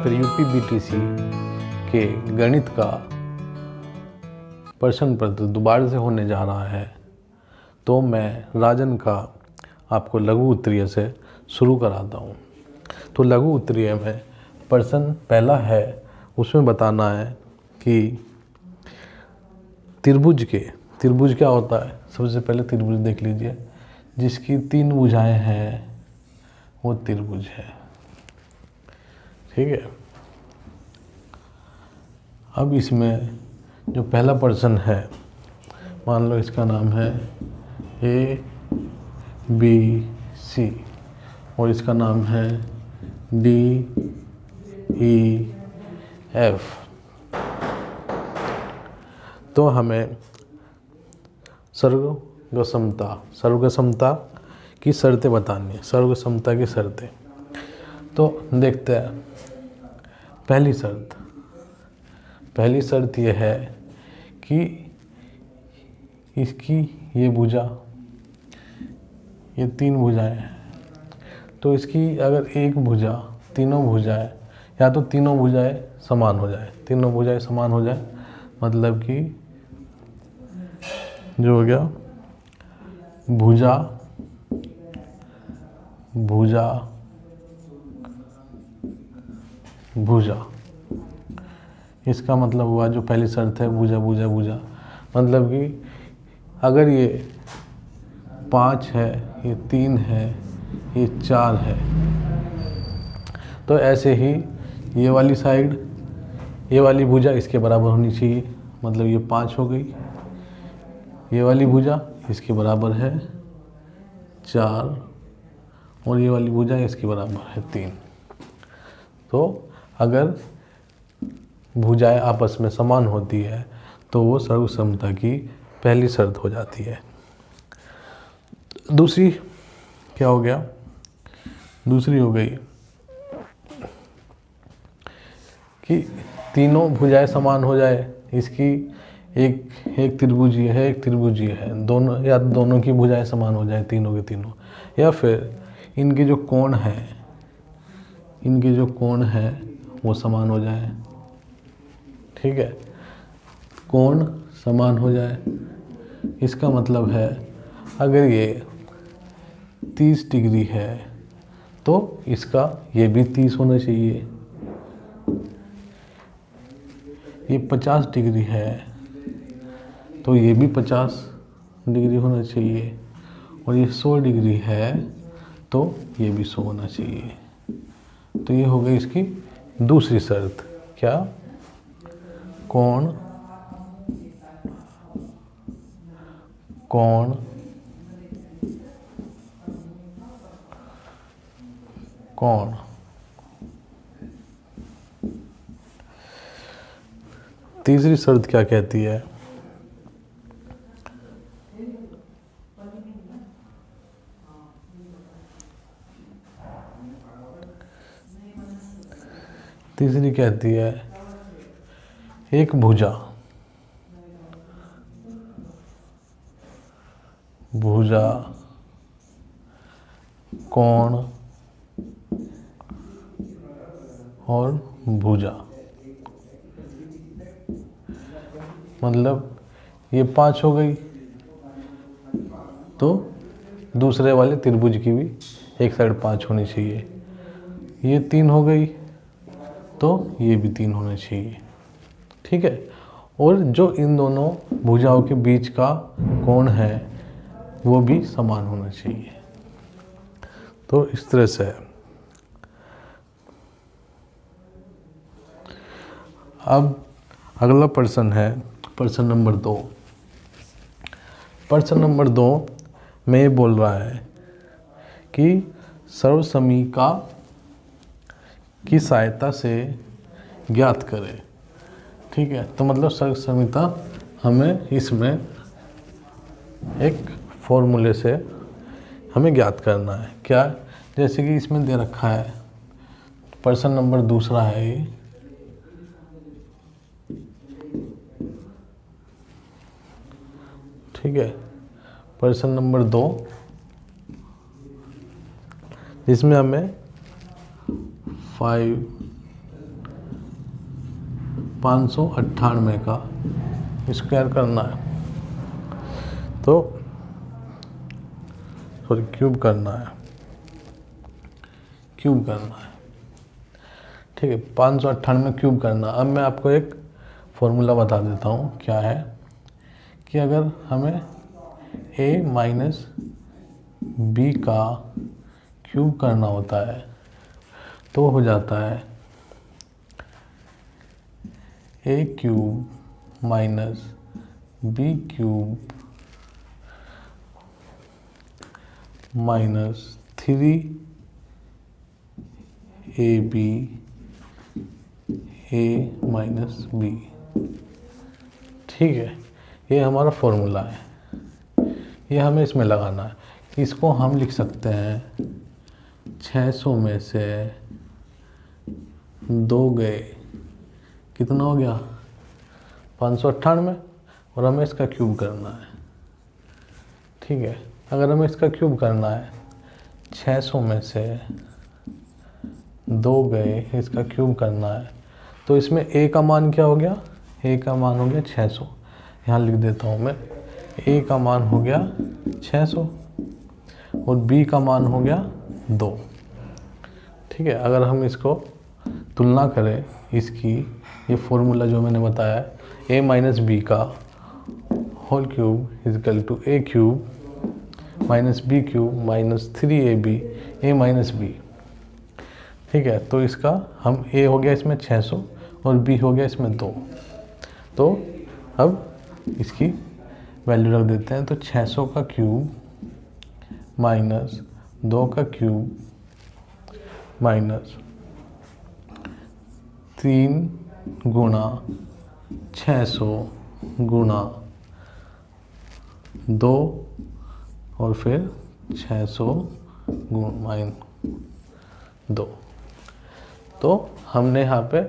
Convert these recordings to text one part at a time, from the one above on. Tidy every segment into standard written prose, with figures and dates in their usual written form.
फिर UP BTC के गणित का प्रश्न पत्र दोबारा से होने जा रहा है, तो मैं राजन का आपको लघु उत्तरीय से शुरू कराता हूँ। तो लघु उत्तरीय में प्रश्न पहला है, उसमें बताना है कि त्रिभुज क्या होता है। सबसे पहले त्रिभुज देख लीजिए, जिसकी 3 भुजाएं हैं वो त्रिभुज है। ठीक है। अब इसमें जो पहला प्रश्न है, मान लो इसका नाम है ABC और इसका नाम है DEF। तो हमें सर्वसमता की शर्तें बतानी है। सर्वसमता की शर्तें तो देखते हैं। पहली शर्त यह है कि इसकी ये भुजा, ये 3 भुजाएं हैं, तो इसकी अगर एक भुजा, तीनों भुजाएं, या तो तीनों भुजाएं समान हो जाए, मतलब कि जो हो गया भुजा इसका मतलब हुआ, जो पहली शर्त है भुजा, मतलब कि अगर ये 5 है, ये 3 है, ये 4 है, तो ऐसे ही ये वाली साइड, ये वाली भुजा इसके बराबर होनी चाहिए, मतलब ये 5 हो गई। ये वाली भुजा इसके बराबर है 4 और ये वाली भुजा इसके बराबर है 3। तो अगर भुजाएं आपस में समान होती है तो वो सर्वसमता की पहली शर्त हो जाती है। दूसरी क्या हो गया? दूसरी हो गई कि तीनों भुजाएं समान हो जाए। इसकी एक त्रिभुजीय है, एक त्रिभुजीय है, दोनों, या दोनों की भुजाएं समान हो जाए, तीनों के तीनों, या फिर इनके जो कोण है वो समान हो जाए। ठीक है, कोण समान हो जाए। इसका मतलब है अगर ये 30 डिग्री है तो इसका ये भी 30 होना चाहिए। ये 50 डिग्री है तो ये भी 50 डिग्री होना चाहिए, और ये 100 डिग्री है तो ये भी 100 होना चाहिए। तो ये हो गई इसकी दूसरी शर्त। क्या? कोण तीसरी शर्त क्या कहती है? तीसरी कहती है एक भुजा कोण और भुजा, मतलब ये 5 हो गई तो दूसरे वाले त्रिभुज की भी एक साइड 5 होनी चाहिए। ये 3 हो गई तो ये भी 3 होना चाहिए। ठीक है, और जो इन दोनों भुजाओं के बीच का कोण है वो भी समान होना चाहिए। तो इस तरह से अब अगला प्रश्न है प्रश्न नंबर 2। प्रश्न नंबर 2 में ये बोल रहा है कि सर्वसमीका की सहायता से ज्ञात करें। ठीक है, तो मतलब सर्वसमीता हमें इसमें एक फॉर्मूले से हमें ज्ञात करना है। क्या? जैसे कि इसमें दे रखा है, प्रश्न नंबर 2 है ये। ठीक है, प्रश्न नंबर 2 जिसमें हमें 5 598 का स्क्वायर करना है, तो सॉरी क्यूब करना है, ठीक है। 598 क्यूब करना। अब मैं आपको एक फॉर्मूला बता देता हूँ क्या है, कि अगर हमें a माइनस बी का क्यूब करना होता है तो हो जाता है a cube minus B cube minus 3ab a minus b, ठीक है। ये हमारा फॉर्मूला है, ये हमें इसमें लगाना है। इसको हम लिख सकते हैं 600 में से 2 गए, कितना हो गया 598, और हमें इसका क्यूब करना है, ठीक है। अगर हमें इसका क्यूब करना है 600 में से 2 गए, इसका क्यूब करना है, तो इसमें a का मान क्या हो गया, a का मान हो गया 600, यहाँ लिख देता हूँ मैं, a का मान हो गया 600 और b का मान हो गया 2, ठीक है। अगर हम इसको तुलना करें इसकी, ये फॉर्मूला जो मैंने बताया है, a माइनस बी का whole cube is equal to a cube minus B cube minus 3ab a minus b, ठीक है। तो इसका हम a हो गया इसमें 600 और b हो गया इसमें 2, तो अब इसकी वैल्यू रख देते हैं। तो 600 का क्यूब माइनस 2 का क्यूब माइनस 3 गुणा 600 गुणा 2 और फिर 600 माइन 2, तो हमने यहाँ पे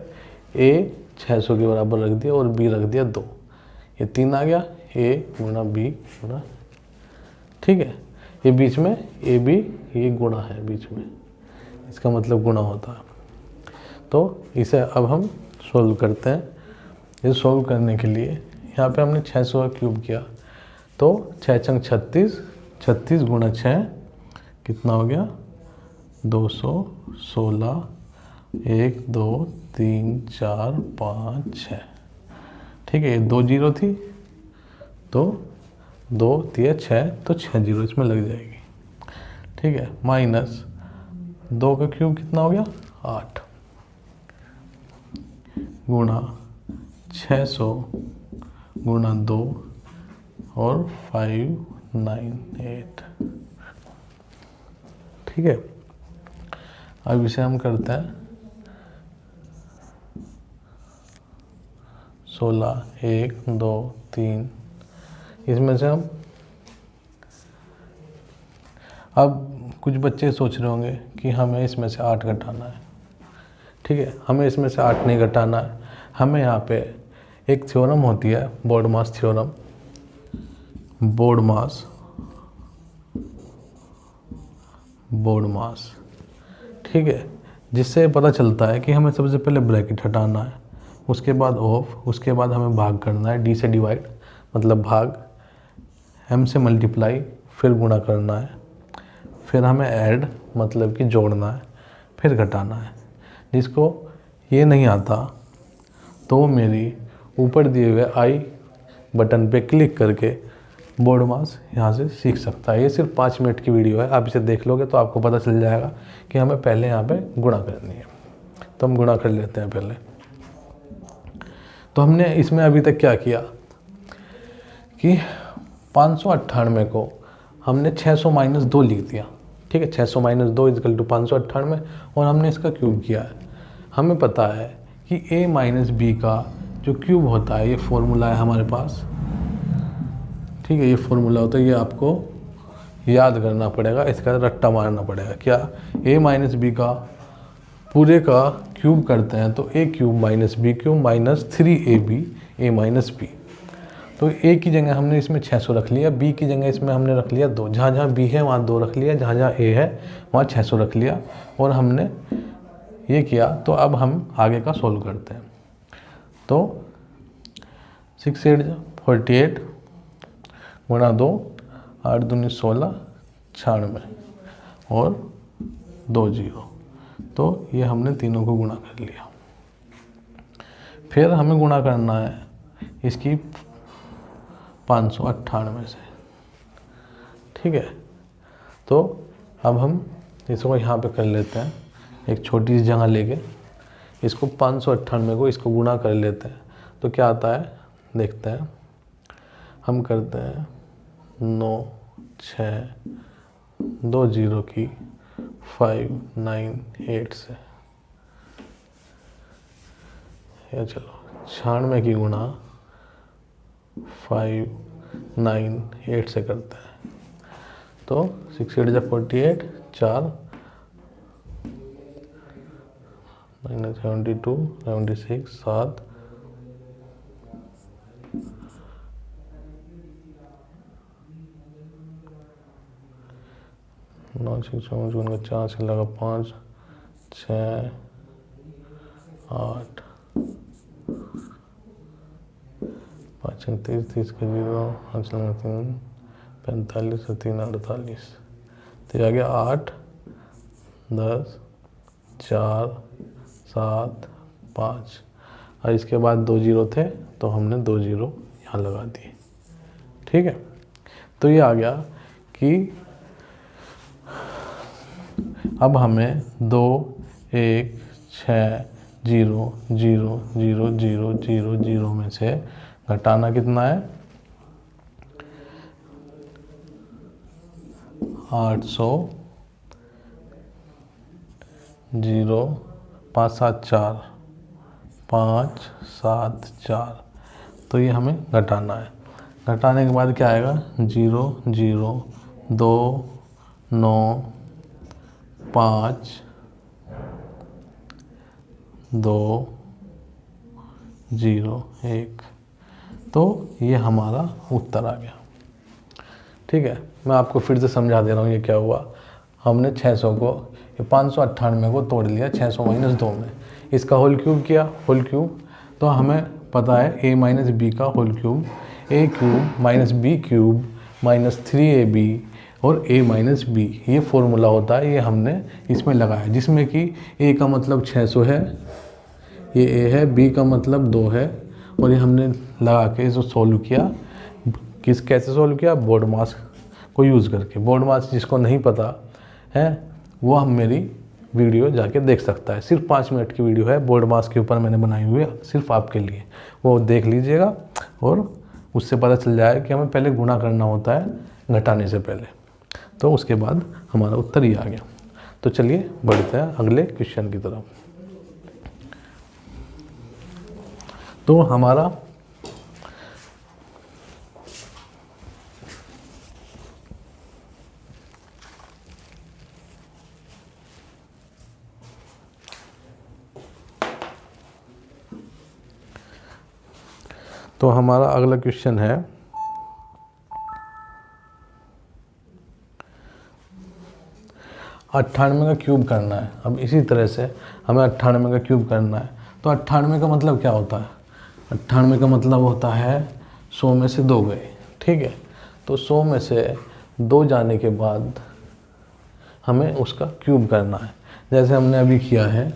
a 600 के बराबर रख दिया और b रख दिया 2, ये 3 आ गया, a गुणा b गुणा, ठीक है। ये बीच में a b ये गुणा है बीच में, इसका मतलब गुणा होता है। तो इसे अब हम सॉल्व करते हैं। ये सॉल्व करने के लिए यहाँ पे हमने 600 का क्यूब किया, तो 6 चंग 36, 36 गुणा 6 कितना हो गया 216, 1 2 3 4 5 6, ठीक है। ये 2 जीरो थी, तो 2 3 6, तो 6 जीरो इसमें लग जाएगी, ठीक है। माइनस 2 का क्यूब कितना हो गया 8 गुणा 600 गुणा 2 और 598, ठीक है। अब इसे हम करते हैं 16, 1 2 3, इसमें से हम, अब कुछ बच्चे सोच रहे होंगे कि हमें इसमें से 8 घटाना है, ठीक है। हमें इसमें से 8 नहीं घटाना है, हमें यहाँ पे एक थ्योरम होती है बोर्डमास थ्योरम, बोर्डमास, ठीक है, जिससे पता चलता है कि हमें सबसे पहले ब्रैकेट हटाना है, उसके बाद ऑफ, उसके बाद हमें भाग करना है, डी से डिवाइड मतलब भाग, एम से मल्टीप्लाई फिर गुणा करना है, फिर हमें ऐड मतलब कि जोड़ना है, फिर घटाना है। जिसको ये नहीं आता तो मेरी ऊपर दिए हुए आई बटन पे क्लिक करके बोर्डमास यहाँ से सीख सकता है। ये सिर्फ 5 मिनट की वीडियो है, आप इसे देख लोगे तो आपको पता चल जाएगा कि हमें पहले यहाँ पे गुणा करनी है। तो हम गुणा कर लेते हैं पहले। तो हमने इसमें अभी तक क्या किया कि 598 को हमने 600 माइनस 2 लिख दिया, ठीक है। 600 माइनस 2 इजकल टू 598 और हमने इसका क्यूब किया है। हमें पता है कि a माइनस बी का जो क्यूब होता है, ये फॉर्मूला है हमारे पास, ठीक है। ये फॉर्मूला होता है, ये आपको याद करना पड़ेगा, इसका रट्टा मारना पड़ेगा। क्या, a माइनस बी का पूरे का क्यूब करते हैं तो a cube minus B cube minus 3ab a minus b. तो a की जगह हमने इसमें 600 रख लिया, b की जगह इसमें हमने रख लिया 2, जहाँ जहाँ b है वहाँ 2 रख लिया, जहाँ जहाँ a है वहाँ 600 रख लिया और हमने ये किया। तो अब हम आगे का सोल्व करते हैं। तो 6 8 48 गुणा 2, 8 दूनी 16, 96 और 2 0। तो ये हमने तीनों को गुणा कर लिया। फिर हमें गुणा करना है इसकी 598 से, ठीक है। तो अब हम इसको यहाँ पे कर लेते हैं, एक छोटी सी जगह लेके इसको 598 को इसको गुणा कर लेते हैं। तो क्या आता है देखते हैं। हम करते हैं 9 6 2 0 की 5 9 8 से, या चलो 96 की गुणा 5 9 8 से करते हैं। तो 6 8 48, 4 72 76, 7 9 6 4 4 से लगा 5 6 8 5 30 30 का 0 5 लगा 3 45 और 3 48। तो ये आ गया 8 10 4 7 5 और इसके बाद 2 0 थे तो हमने 2 0 यहाँ लगा दिए, ठीक है। तो ये आ गया कि अब हमें 2 1 6 0 0 0 0 0 0 में से घटाना कितना है 800 0 5 7 4 5 7 4। तो ये हमें घटाना है। घटाने के बाद क्या आएगा 0 0 2 9 5 2 0 1। तो ये हमारा उत्तर आ गया, ठीक है। मैं आपको फिर से समझा दे रहा हूँ ये क्या हुआ। हमने 600 को 598 को तोड़ लिया 600 - 2 में, इसका होल क्यूब किया, होल क्यूब। तो हमें पता है a - b का whole cube, a cube minus b cube minus 3ab और a - b, ये फॉर्मूला होता है। ये हमने इसमें लगाया, जिसमें कि a का मतलब 600 है, ये a है, b का मतलब 2 है, और ये हमने लगा के इसको सॉल्व किया। कैसे सॉल्व किया, बोर्ड मास को यूज़ करके। बोर्ड मास जिसको नहीं पता है वो हम मेरी वीडियो जाके देख सकता है, सिर्फ 5 मिनट की वीडियो है, बोर्ड मास के ऊपर मैंने बनाई हुई है सिर्फ आपके लिए, वो देख लीजिएगा और उससे पता चल जाएगा कि हमें पहले गुणा करना होता है घटाने से पहले। तो उसके बाद हमारा उत्तर ये आ गया। तो चलिए बढ़ते हैं अगले क्वेश्चन की तरफ। तो हमारा अगला क्वेश्चन है 98 का क्यूब करना है। अब इसी तरह से हमें 98 का क्यूब करना है। तो 98 का मतलब क्या होता है, 98 का मतलब होता है 100 में से 2 गए, ठीक है। तो 100 में से 2 जाने के बाद हमें उसका क्यूब करना है, जैसे हमने अभी किया है।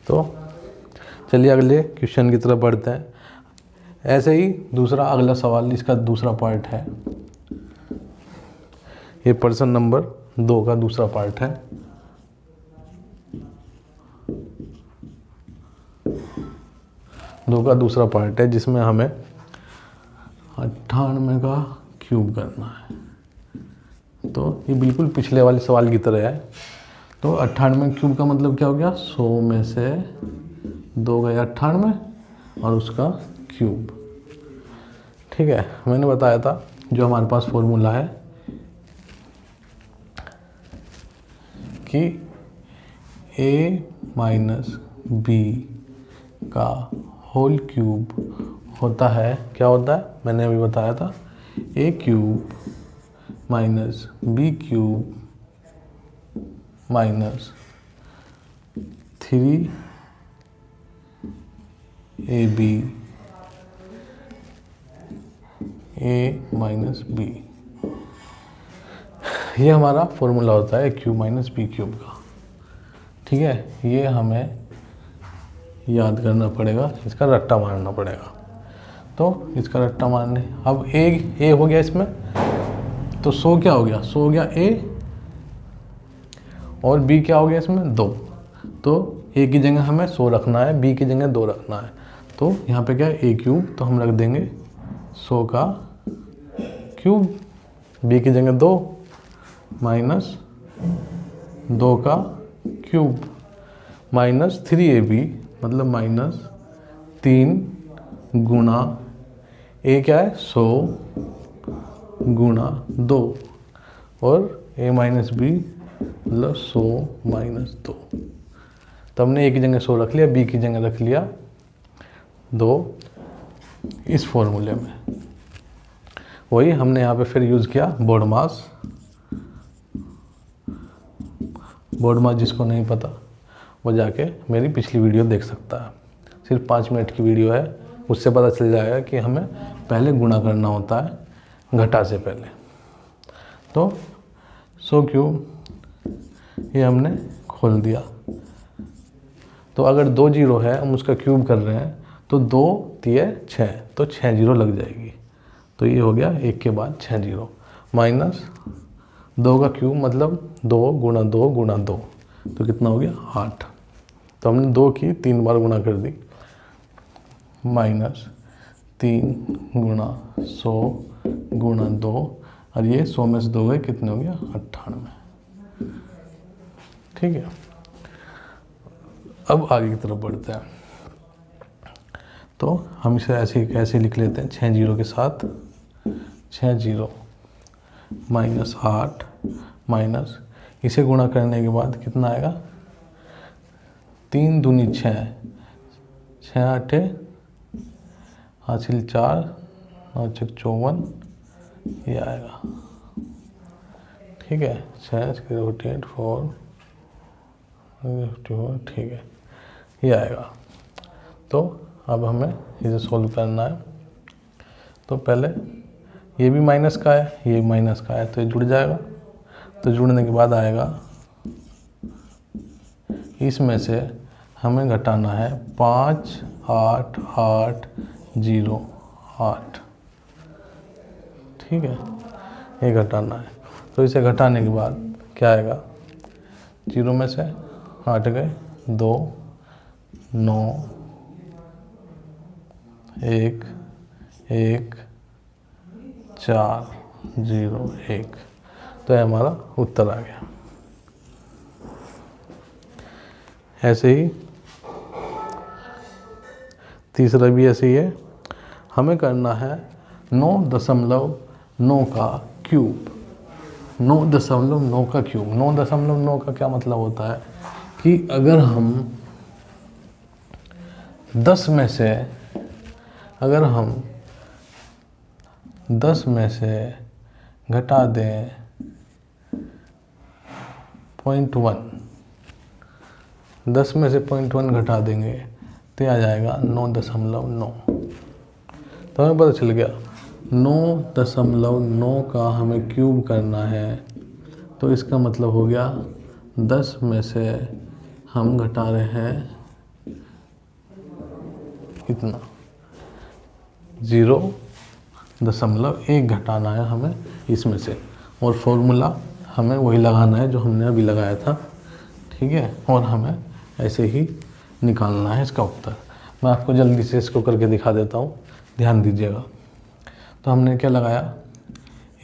तो चलिए अगले क्वेश्चन की तरफ बढ़ते हैं। ऐसे ही दूसरा अगला सवाल, इसका दूसरा पार्ट है, ये प्रश्न नंबर 2 का दूसरा पार्ट है। दो का दूसरा पार्ट है जिसमें हमें 98 का क्यूब करना है। तो ये बिल्कुल पिछले वाले सवाल की तरह है। तो 98 क्यूब का मतलब क्या हो गया, 100 में से 2 गए 98 और उसका क्यूब, ठीक है। मैंने बताया था जो हमारे पास फॉर्मूला है कि a - b का होल क्यूब होता है, क्या होता है मैंने अभी बताया था, A cube minus B cube minus 3ab A minus B. ये हमारा फॉर्मूला होता है A cube minus B cube का। ठीक है, ये हमें याद करना पड़ेगा, इसका रट्टा मारना पड़ेगा। तो इसका रट्टा मारने, अब ए हो गया इसमें, तो 100 क्या हो गया, 100 हो गया ए, और बी क्या हो गया इसमें 2। तो ए की जगह हमें 100 रखना है, बी की जगह 2 रखना है। तो यहाँ पे क्या है ए क्यूब, तो हम रख देंगे 100 का क्यूब, बी की जगह 2 माइनस 2 का क्यूब माइनस 3ab, मतलब माइनस 3 गुणा ए क्या है 100 गुणा 2, और ए माइनस बी मतलब 100 माइनस 2। तो हमने ए की जगह 100 रख लिया, बी की जगह रख लिया 2 इस फॉर्मूले में। वही हमने यहाँ पे फिर यूज़ किया बोर्ड मास। बोर्ड मास जिसको नहीं पता वो जाके मेरी पिछली वीडियो देख सकता है, सिर्फ 5 मिनट की वीडियो है, उससे पता चल जाएगा कि हमें पहले गुणा करना होता है घटा से पहले। तो 100 क्यूब ये हमने खोल दिया। तो अगर 2 जीरो है, हम उसका क्यूब कर रहे हैं, तो 2 3 6, तो 6 जीरो लग जाएगी। तो ये हो गया 1 के बाद 6 जीरो, माइनस 2 का क्यूब मतलब 2 गुणा 2 गुणा 2, तो कितना हो गया 8। तो हमने 2 की 3 बार गुणा कर दी, माइनस 3 गुणा 100 गुणा 2, और ये 100 में से 2 गए, कितने हो गया 98। ठीक है, अब आगे की तरफ बढ़ते हैं। तो हम इसे ऐसे लिख लेते हैं 6 जीरो के साथ, 6 जीरो माइनस 8 माइनस, इसे गुणा करने के बाद कितना आएगा 3 दूनी 6, 6 8 हासिल 4, 9 6 54, ये आएगा। ठीक है, 6 48 4 54, ठीक है, ये आएगा। तो अब हमें इसे सोल्व करना है। तो पहले ये भी माइनस का है, ये भी माइनस का है, तो ये जुड़ जाएगा। तो जुड़ने के बाद आएगा, इसमें से हमें घटाना है 5 8 8 0 8। ठीक है, ये घटाना है। तो इसे घटाने के बाद क्या आएगा, 0 में से 8 गए 2 9 1 1 4 0 1। तो ये हमारा उत्तर आ गया। ऐसे ही तीसरा भी ऐसे ही है, हमें करना है 9.9 का क्यूब। 9.9 का क्यूब, 9.9 का क्या मतलब होता है कि अगर हम 10 में से, अगर हम 10 में से घटा दें 0.1, 10 में से 0.1 घटा देंगे तो आ जाएगा 9.9। तो हमें पता चल गया 9.9 का हमें क्यूब करना है। तो इसका मतलब हो गया 10 में से हम घटा रहे हैं कितना, 0.1 घटाना है हमें इसमें से, और फॉर्मूला हमें वही लगाना है जो हमने अभी लगाया था। ठीक है, और हमें ऐसे ही निकालना है इसका उत्तर। मैं आपको जल्दी से इसको करके दिखा देता हूँ, ध्यान दीजिएगा। तो हमने क्या लगाया,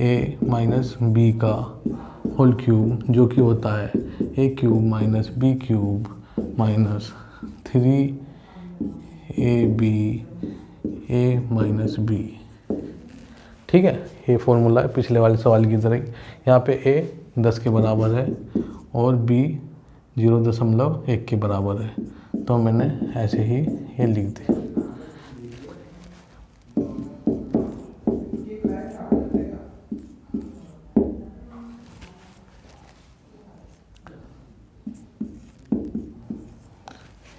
a माइनस बी का होल क्यूब, जो कि होता है a cube minus B cube minus 3ab a minus b. ठीक है, ये फॉर्मूला है पिछले वाले सवाल की तरह। यहाँ पे a 10 के बराबर है और b 0.1 के बराबर है। तो मैंने ऐसे ही ये लिख दी।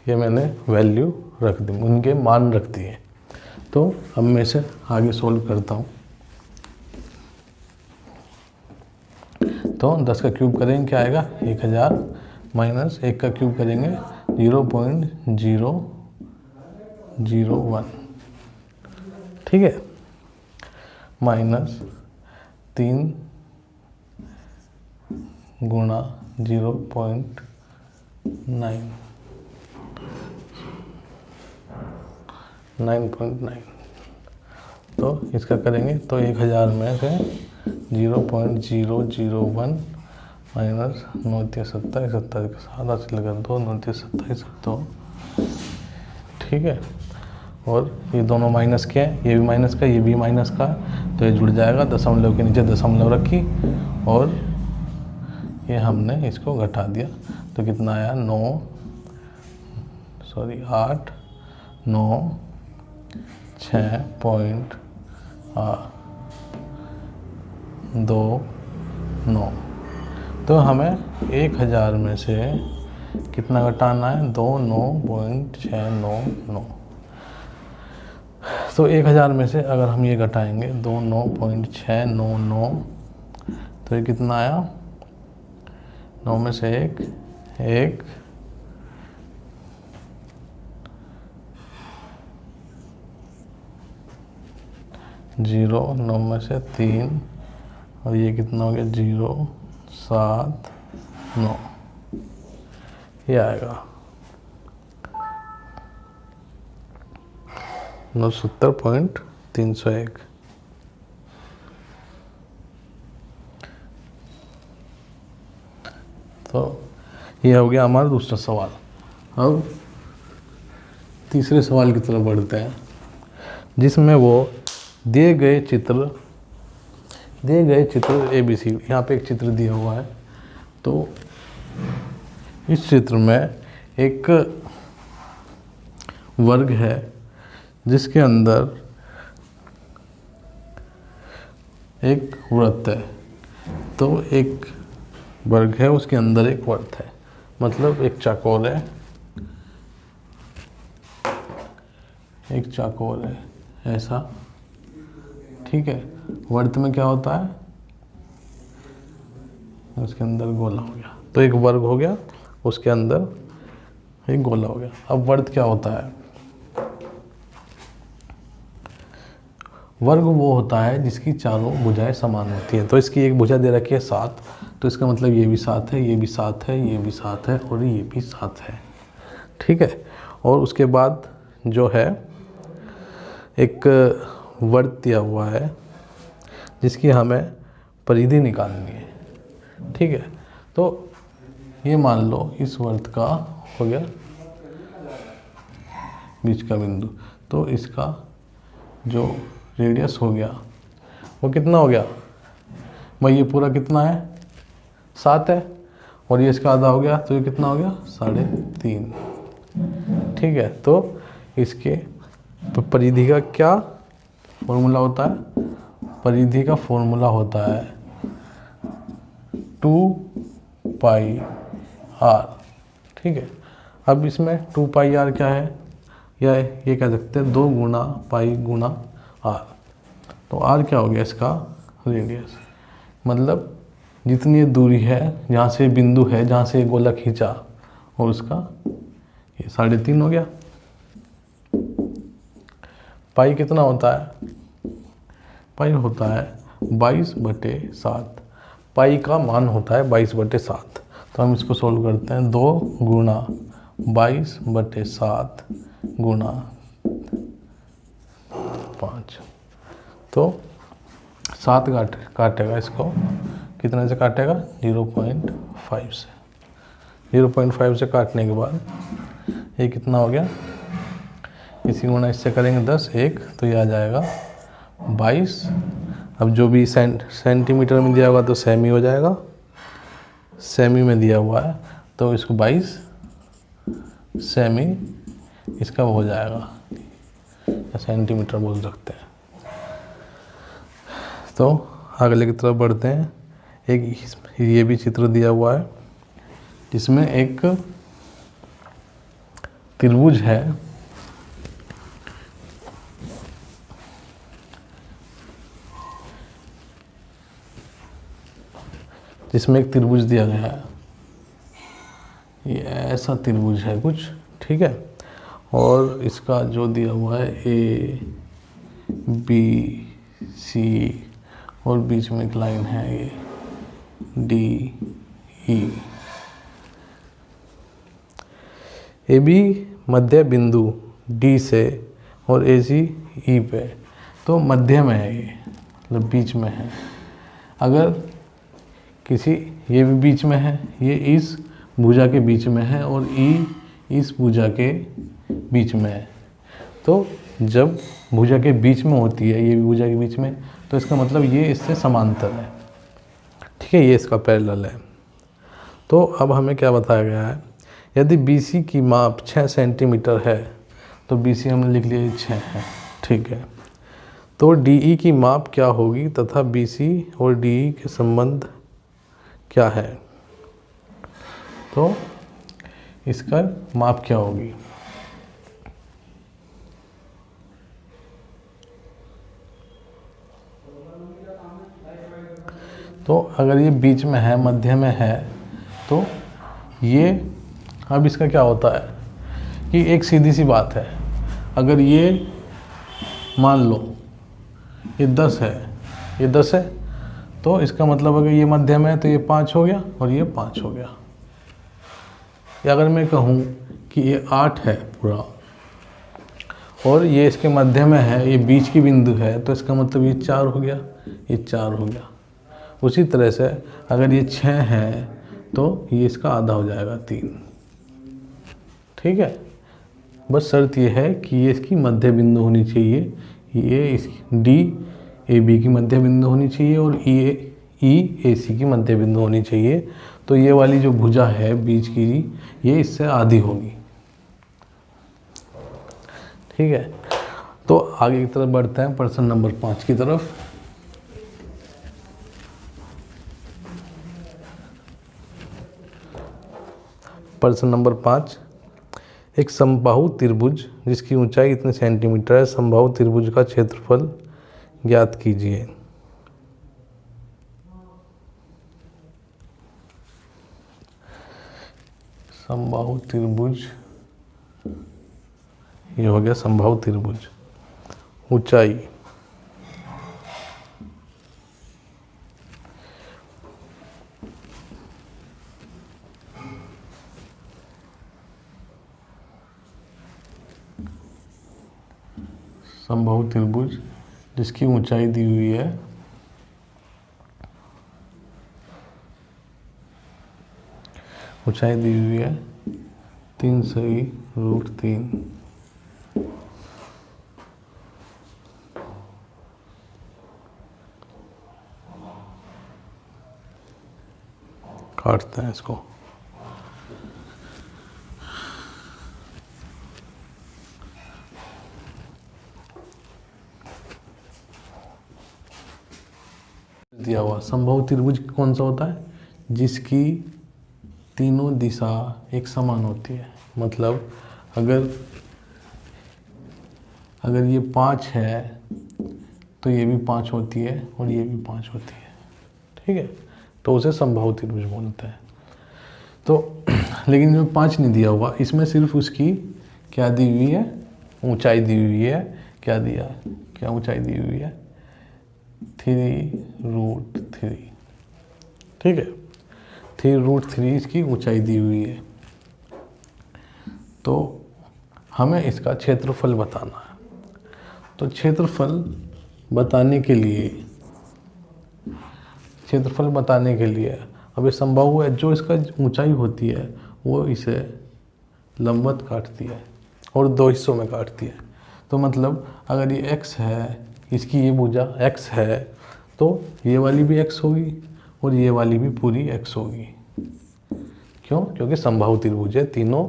ये मैंने वैल्यू रख दी, उनके मान रख दिए। तो अब मैं इसे आगे सोल्व करता हूँ। तो 10 का क्यूब करेंगे क्या आएगा, 1000 माइनस 1 का क्यूब करेंगे 0.001, ठीक है, माइनस 3 गुणा 9.9, तो इसका करेंगे तो 1000 में से 0.001 माइनस 9×27, 27 के साथ हासिल कर 2, 9×27 2, ठीक है। और ये दोनों माइनस के हैं, ये भी माइनस का, ये भी माइनस का, तो ये जुड़ जाएगा। दशमलव के नीचे दशमलव रखी और ये हमने इसको घटा दिया, तो कितना आया 8, 9, 6.29। तो हमें 1000 में से कितना घटाना है, 29.699। तो 1000 में से अगर हम ये घटाएंगे 29.699, तो ये कितना आया, 9 में से 1 0, 9 में से 3 और ये कितना हो गया 0.79, ये आएगा 69.301। तो ये हो गया हमारा दूसरा सवाल। अब तीसरे सवाल की तरफ बढ़ते हैं, जिसमें वो दिए गए चित्र ABC, यहाँ पे एक चित्र दिया हुआ है। तो इस चित्र में एक वर्ग है जिसके अंदर एक वृत्त है। तो एक वर्ग है, उसके अंदर एक वृत्त है, मतलब एक चाकोर है, ऐसा, ठीक है। वर्त में क्या होता है, उसके अंदर गोला हो गया, तो एक वर्ग हो गया, उसके अंदर एक गोला हो गया। अब वर्त क्या होता है, वर्ग वो होता है जिसकी चारों भुजाएं समान होती हैं। तो इसकी एक भुजा दे रखी है 7, तो इसका मतलब ये भी 7 है, ये भी 7 है, ये भी 7 है और ये भी 7 है, ठीक है। और उसके बाद जो है एक वर्ग दिया हुआ है जिसकी हमें परिधि निकालनी है, ठीक है। तो ये मान लो इस वर्ग का हो गया बीच का बिंदु, तो इसका जो रेडियस हो गया वो कितना हो गया भाई, ये पूरा कितना है 7 है, और ये इसका आधा हो गया, तो ये कितना हो गया 3.5, ठीक है। तो इसके परिधि का क्या फॉर्मूला होता है, परिधि का फॉर्मूला होता है 2πr, ठीक है। अब इसमें 2πr क्या है, या ये कह सकते हैं 2 गुना पाई गुणा r। तो r क्या हो गया, इसका रेडियस, मतलब जितनी दूरी है जहाँ से बिंदु है, जहाँ से गोला खींचा, और उसका ये 3.5 हो गया। पाई कितना होता है, पाई होता है 22/7, पाई का मान होता है 22/7। तो हम इसको सोल्व करते हैं, 2 गुना 22/7 गुणा 5, तो 7 काटेगा इसको, कितने से काटेगा 0.5 से, 0.5 से काटने के बाद ये कितना हो गया, इसी गुणा इससे करेंगे 10, 1, तो ये आ जाएगा 22। अब जो भी सेंटीमीटर में दिया होगा तो सेमी हो जाएगा, सेमी में दिया हुआ है तो इसको 22 सेमी इसका हो जाएगा, सेंटीमीटर बोल सकते हैं। तो अगले की तरफ बढ़ते हैं। एक ये भी चित्र दिया हुआ है जिसमें एक त्रिभुज है, जिसमें एक त्रिभुज दिया गया है। ये ऐसा त्रिभुज है कुछ, ठीक है। और इसका जो दिया हुआ है ए बी सी और बीच में एक लाइन है ये डी ई। ए बी मध्य बिंदु डी से और ए सी ई पे, तो मध्य में है ये, मतलब बीच में है। अगर किसी, ये भी बीच में है, ये इस भुजा के बीच में है और ई इस भुजा के बीच में है। तो जब भुजा के बीच में होती है, ये भी भुजा के बीच में, तो इसका मतलब ये इससे समांतर है, ठीक है, ये इसका पैरेलल है। तो अब हमें क्या बताया गया है, यदि BC की माप 6 सेंटीमीटर है, तो BC हमने लिख लिया 6 है, ठीक है। तो DE की माप क्या होगी तथा BC और DE के संबंध क्या है, तो इसका माप क्या होगी। तो अगर ये बीच में है, मध्य में है, तो ये, अब इसका क्या होता है कि एक सीधी सी बात है, अगर ये मान लो ये 10 है, ये 10 है, तो इसका मतलब अगर ये मध्य में है तो ये 5 हो गया और ये 5 हो गया। या अगर मैं कहूँ कि ये 8 है पूरा और ये इसके मध्य में है, ये बीच की बिंदु है, तो इसका मतलब ये 4 हो गया, ये 4 हो गया। उसी तरह से अगर ये 6 है तो ये इसका आधा हो जाएगा 3, ठीक है। बस शर्त ये है कि ये इसकी मध्य बिंदु होनी चाहिए, ये इसकी डी ए बी की मध्य बिंदु होनी चाहिए और ई ए सी की मध्य बिंदु होनी चाहिए। तो ये वाली जो भुजा है बीच की, ये इससे आधी होगी, ठीक है। तो आगे की तरफ बढ़ते हैं, प्रश्न नंबर 5 की तरफ। प्रश्न नंबर 5, एक समबाहु त्रिभुज जिसकी ऊंचाई इतने सेंटीमीटर है, समबाहु त्रिभुज का क्षेत्रफल ज्ञात कीजिए। समबाहु त्रिभुज, ये हो गया समबाहु त्रिभुज। ऊंचाई, समबाहु त्रिभुज जिसकी ऊंचाई दी हुई है ऊंचाई दी हुई है 3 सही √3। काटते हैं इसको। दिया हुआ समबाहु त्रिभुज कौन सा होता है, जिसकी तीनों दिशा एक समान होती है। मतलब अगर ये 5 है तो ये भी 5 होती है और ये भी 5 होती है, ठीक है। तो उसे समबाहु त्रिभुज बोलते हैं। तो लेकिन जो 5 नहीं दिया हुआ, इसमें सिर्फ उसकी क्या दी हुई है, ऊंचाई दी हुई है। क्या दिया, क्या ऊंचाई दी हुई है, 3√3, ठीक है। 3√3 इसकी ऊंचाई दी हुई है। तो हमें इसका क्षेत्रफल बताना है। तो क्षेत्रफल बताने के लिए अब ये समबाहु है, जो इसका ऊंचाई होती है वो इसे लंबवत काटती है और 2 हिस्सों में काटती है। तो मतलब अगर ये x है, इसकी ये भुजा x है, तो ये वाली भी x होगी और ये वाली भी पूरी x होगी। क्यों? क्योंकि समबाहु त्रिभुज है, तीनों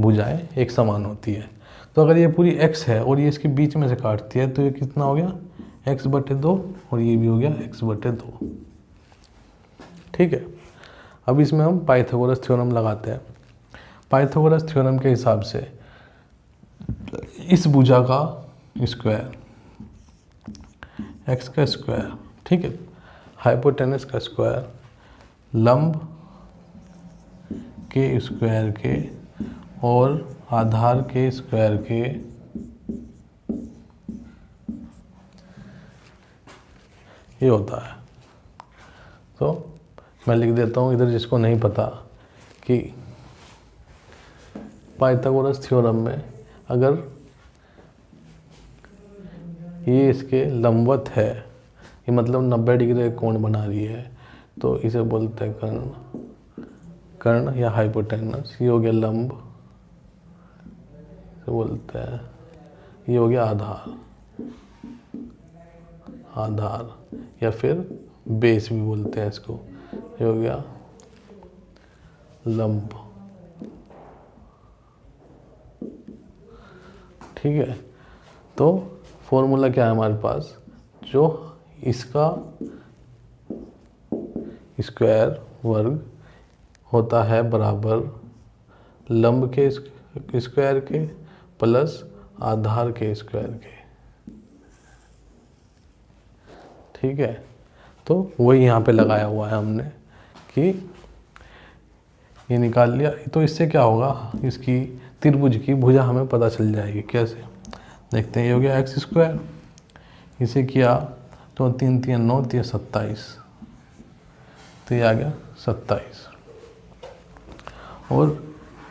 भुजाएं एक समान होती है। तो अगर ये पूरी x है और ये इसके बीच में से काटती है तो ये कितना हो गया, x/2 और ये भी हो गया x/2। ठीक है, अब इसमें हम पाइथागोरस थ्योरम लगाते हैं। पाइथागोरस थ्योरम के हिसाब से इस भुजा का स्क्वायर, x का स्क्वायर, ठीक है, हाइपोटेनस का स्क्वायर, लंब के स्क्वायर के और आधार के स्क्वायर के ये होता है। तो मैं लिख देता हूँ इधर, जिसको नहीं पता, कि पाइथागोरस थ्योरम में अगर ये इसके लंबवत है, ये मतलब 90 डिग्री का कोण बना रही है, तो इसे बोलते हैं कर्ण या हाइपोटेनस। ये हो गया लंब, इसे बोलते हैं, ये हो गया आधार या फिर बेस भी बोलते हैं इसको। ये हो गया लंब, ठीक है। तो फॉर्मूला क्या है हमारे पास, जो इसका स्क्वायर वर्ग होता है बराबर लंब के स्क्वायर के प्लस आधार के स्क्वायर के, ठीक है। तो वही यहाँ पे लगाया हुआ है हमने कि ये निकाल लिया। तो इससे क्या होगा, इसकी त्रिभुज की भुजा हमें पता चल जाएगी। कैसे देखते हैं, ये हो गया x², इसे किया तो 3 3 9 3 27, तो ये आ गया 27, और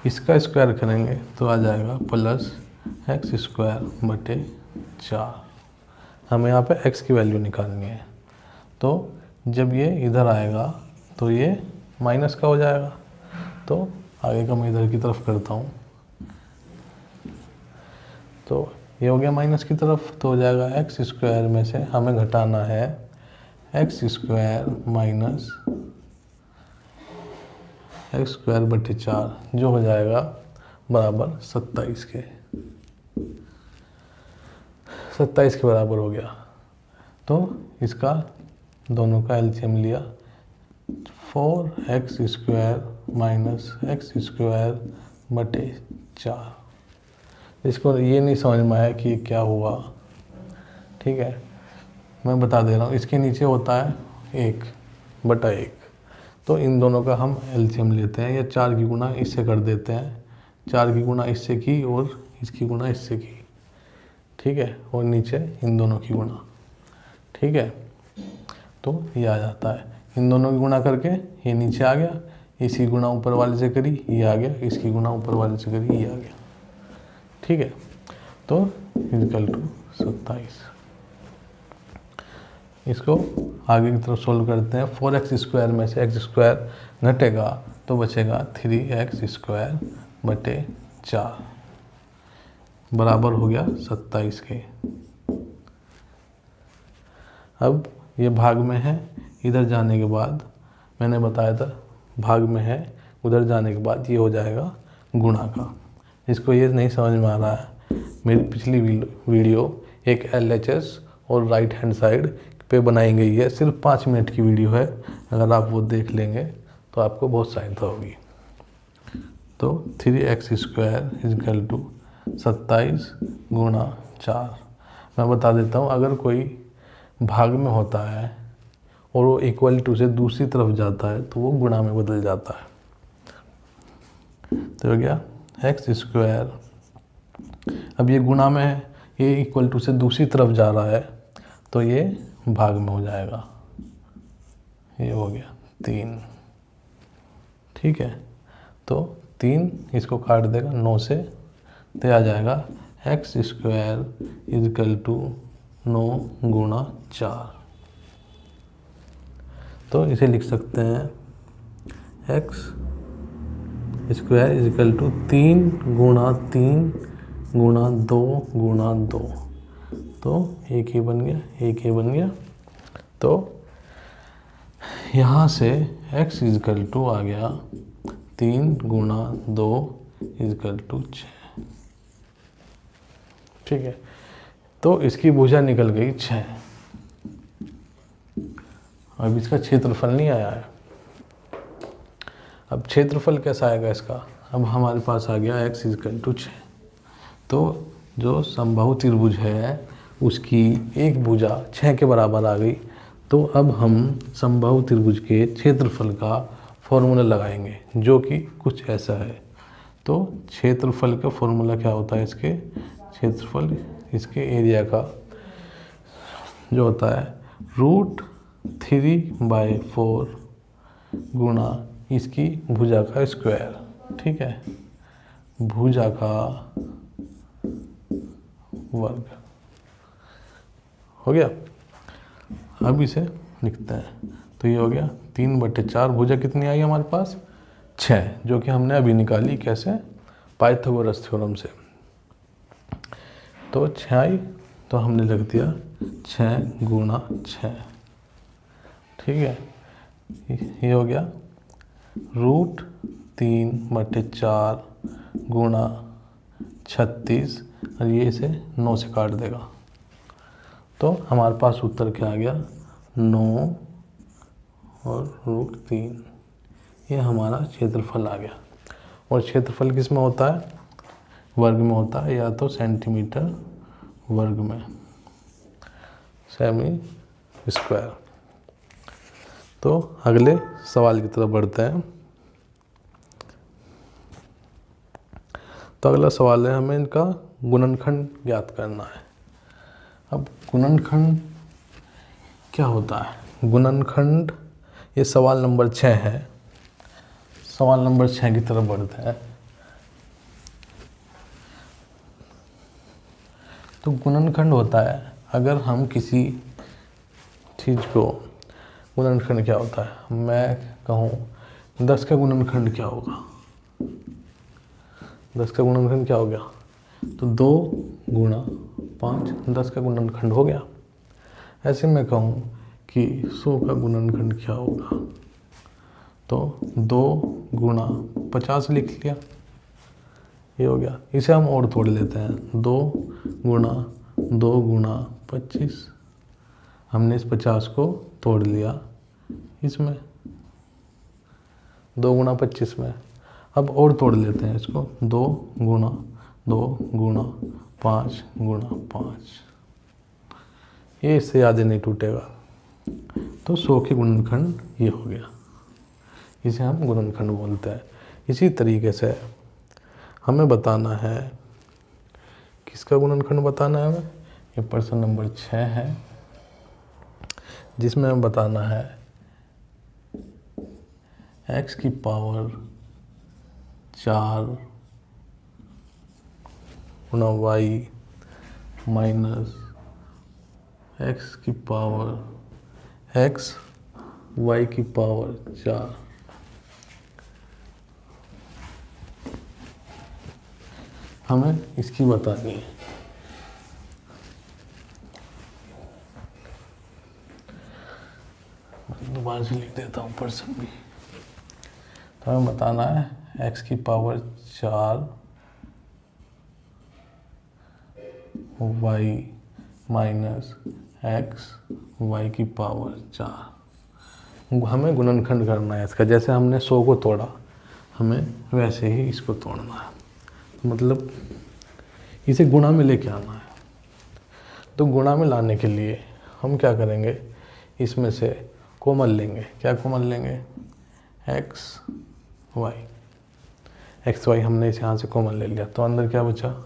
इसका स्क्वायर करेंगे तो आ जाएगा प्लस x²/4। हमें यहाँ पे x की वैल्यू निकालनी है। तो जब ये इधर आएगा तो ये माइनस का हो जाएगा। तो आगे का मैं इधर की तरफ करता हूँ, तो ये हो गया माइनस की तरफ, तो हो जाएगा x² में से हमें घटाना है x² माइनस x²/4, जो हो जाएगा बराबर 27 के। 27 के बराबर हो गया। तो इसका दोनों का एलसीएम लिया, 4x² माइनस x²/4। इसको ये नहीं समझ में आया कि क्या हुआ, ठीक है, मैं बता दे रहा हूँ। इसके नीचे होता है 1/1, तो इन दोनों का हम एलसीएम लेते हैं, या 4 की गुणा इससे कर देते हैं, 4 की गुणा इससे की और इसकी गुणा इससे की, ठीक है, और नीचे इन दोनों की गुणा, ठीक है। तो ये आ जाता है, इन दोनों की गुणा करके ये नीचे आ गया, इसकी गुणा ऊपर वाले से करी ये आ गया, इसकी गुणा ऊपर वाले से करी ये आ गया, ठीक है। तो इक्वल टू 27। इसको आगे की तरफ सोल्व करते हैं। 4x² में से x² घटेगा तो बचेगा 3x²/4, बराबर हो गया 27 के। अब ये भाग में है, इधर जाने के बाद मैंने बताया था भाग में है, उधर जाने के बाद ये हो जाएगा गुणा का। इसको ये नहीं समझ में आ रहा है, मेरी पिछली वीडियो एक LHS और राइट हैंड साइड पे बनाई गई है, सिर्फ 5 मिनट की वीडियो है। अगर आप वो देख लेंगे तो आपको बहुत सहायता होगी। तो 3x² इक्वल टू 27 गुणा 4। मैं बता देता हूँ, अगर कोई भाग में होता है और वो इक्वल टू से दूसरी तरफ जाता है तो वो गुणा में बदल जाता है। तो हो गया x², अब ये गुणा में है, ये इक्वल टू से दूसरी तरफ जा रहा है तो ये भाग में हो जाएगा, ये हो गया 3, ठीक है। तो 3 इसको काट देगा 9 से, तो आ जाएगा x² इक्वल टू 9 गुणा 4। तो इसे लिख सकते हैं x² इक्वल टू 3 गुणा 3 गुणा 2 गुणा 2, तो एक ही बन गया, एक ही बन गया। तो यहाँ से x इक्वल टू आ गया 3 गुणा 2 इजकल टू 6। ठीक है, तो इसकी भुजा निकल गई 6। अब इसका क्षेत्रफल नहीं आया है। अब क्षेत्रफल कैसा आएगा इसका? अब हमारे पास आ गया x इजकल टू 6। तो जो समबाहु त्रिभुज है उसकी एक भुजा 6 के बराबर आ गई। तो अब हम समबाहु त्रिभुज के क्षेत्रफल का फॉर्मूला लगाएंगे जो कि कुछ ऐसा है। तो क्षेत्रफल का फॉर्मूला क्या होता है? इसके क्षेत्रफल इसके एरिया का जो होता है √3/4 गुणा इसकी भुजा का स्क्वायर। ठीक है, भुजा का वर्ग हो गया। अब इसे लिखते हैं, तो ये हो गया 3/4। भुजा कितनी आई हमारे पास? 6, जो कि हमने अभी निकाली। कैसे? पाइथागोरस थ्योरम से। तो 6 आई, तो हमने लिख दिया 6 गुणा 6। ठीक है, ये हो गया √3/4 गुणा 36, और ये इसे 9 से काट देगा। तो हमारे पास उत्तर क्या आ गया? 9 और √3। ये हमारा क्षेत्रफल आ गया। और क्षेत्रफल किस में होता है? वर्ग में होता है, या तो सेंटीमीटर वर्ग में, सेमी स्क्वायर। तो अगले सवाल की तरफ बढ़ते हैं। तो अगला सवाल है, हमें इनका गुणनखंड ज्ञात करना है। अब गुणनखंड क्या होता है? गुणनखंड, ये सवाल नंबर 6 है। सवाल नंबर 6 की तरफ बढ़ते हैं। तो गुणनखंड होता है, अगर हम किसी चीज़ को, गुणनखंड क्या होता है? मैं कहूँ 10 का गुणनखंड क्या होगा? 10 का गुणनखंड क्या हो गया? तो 2 गुणा 5, 10 का गुणनखंड हो गया। ऐसे मैं कहूँ कि 100 का गुणनखंड क्या होगा? तो 2 गुणा 50 लिख लिया, ये हो गया। इसे हम और तोड़ लेते हैं। 2 गुणा 25, हमने इस 50 को तोड़ लिया इसमें, 2 गुणा 25 में। अब और तोड़ लेते हैं इसको, 2 गुणा 5 गुणा 5, ये इससे ज़्यादा नहीं टूटेगा। तो 100 के गुणनखंड ये हो गया, इसे हम गुणनखंड बोलते हैं। इसी तरीके से हमें बताना है, किसका गुणनखंड बताना है हमें? ये प्रश्न नंबर 6 है, जिसमें हमें बताना है x की पावर 4 गुणा y माइनस x की पावर x y की पावर 4। हमें इसकी बतानी है। दोबारा से लिख देता हूँ प्रश्न भी। तो हमें बताना है x की power 4 y minus x y की पावर 4। हमें गुणनखंड करना है इसका। जैसे हमने 100 को तोड़ा, हमें वैसे ही इसको तोड़ना है। मतलब इसे गुणा में लेके आना है। तो गुणा में लाने के लिए हम क्या करेंगे? इसमें से कॉमन लेंगे। क्या कॉमन लेंगे? एक्स वाई हमने इस यहाँ से कॉमन ले लिया, तो अंदर क्या बचा?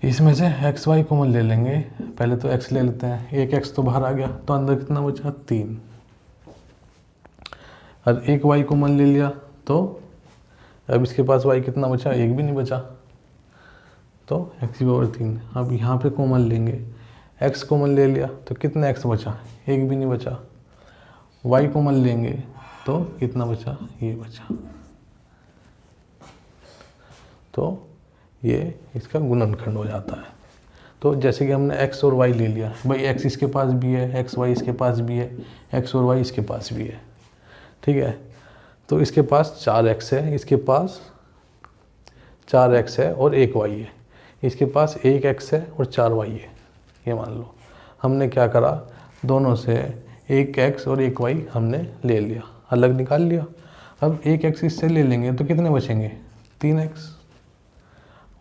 इसमें से एक्स वाई कॉमन ले लेंगे। पहले तो एक्स ले लेते हैं, एक एक्स तो बाहर आ गया, तो अंदर कितना बचा? 3। और एक वाई कॉमन ले लिया, तो अब इसके पास वाई कितना बचा? एक भी नहीं बचा, तो एक्स की पावर 3। अब यहाँ पे कॉमन लेंगे, एक्स कॉमन ले लिया, तो कितना एक्स बचा? एक भी नहीं बचा। वाई कॉमन लेंगे, तो कितना बचा? ये बचा। तो ये इसका गुणनखंड हो जाता है। तो जैसे कि हमने x और y ले लिया, भाई x इसके पास भी है, x y इसके पास भी है, x और y इसके पास भी है। ठीक है, तो इसके पास 4x है, इसके पास 4x है और 1y है, इसके पास 1x है और 4y है। ये मान लो हमने क्या करा, दोनों से 1x और 1y हमने ले लिया, अलग निकाल लिया। अब 1x इससे ले लेंगे तो कितने बचेंगे, 3x,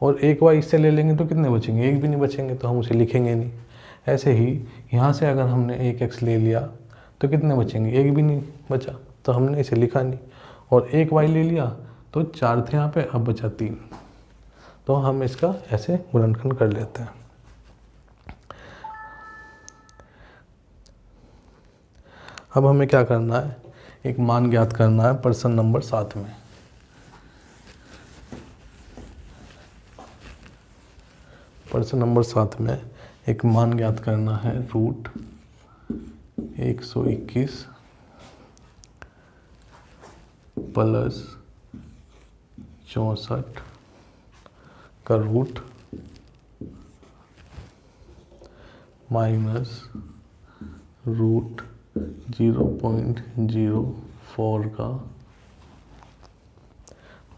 और 1y इससे ले लेंगे तो कितने बचेंगे, 1 भी नहीं बचेंगे, तो हम उसे लिखेंगे नहीं। ऐसे ही यहाँ से अगर हमने 1x ले लिया तो कितने बचेंगे, 1 भी नहीं बचा, तो हमने इसे लिखा नहीं। और 1y ले लिया तो 4 थे यहाँ पे, अब बचा 3, तो हम इसका ऐसे गुणनखंड कर लेते हैं। अब हमें क्या करना है, एक मान ज्ञात करना है प्रश्न नंबर 7 में। प्रश्न नंबर 7 में एक मान ज्ञात करना है, रूट 121 प्लस 64 का रूट माइनस रूट 0.04 का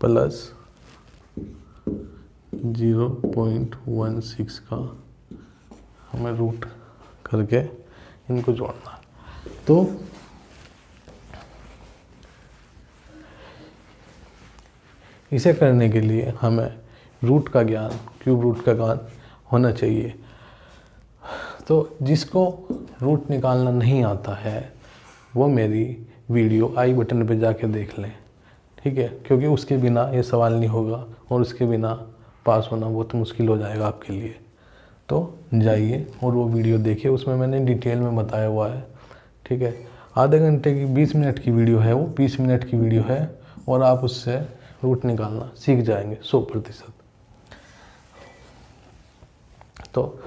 प्लस 0.16 का हमें रूट करके इनको जोड़ना है। तो इसे करने के लिए हमें रूट का ज्ञान, क्यूब रूट का ज्ञान होना चाहिए। तो जिसको रूट निकालना नहीं आता है वो मेरी वीडियो आई बटन पे जाके देख लें, ठीक है, क्योंकि उसके बिना ये सवाल नहीं होगा और उसके बिना पास होना बहुत मुश्किल हो जाएगा आपके लिए। तो जाइए और वो वीडियो देखिए, उसमें मैंने डिटेल में बताया हुआ है, ठीक है। आधे घंटे की 20 मिनट की वीडियो है, वो 20 मिनट की वीडियो है और आप उससे रूट निकालना सीख जाएंगे 100%। तो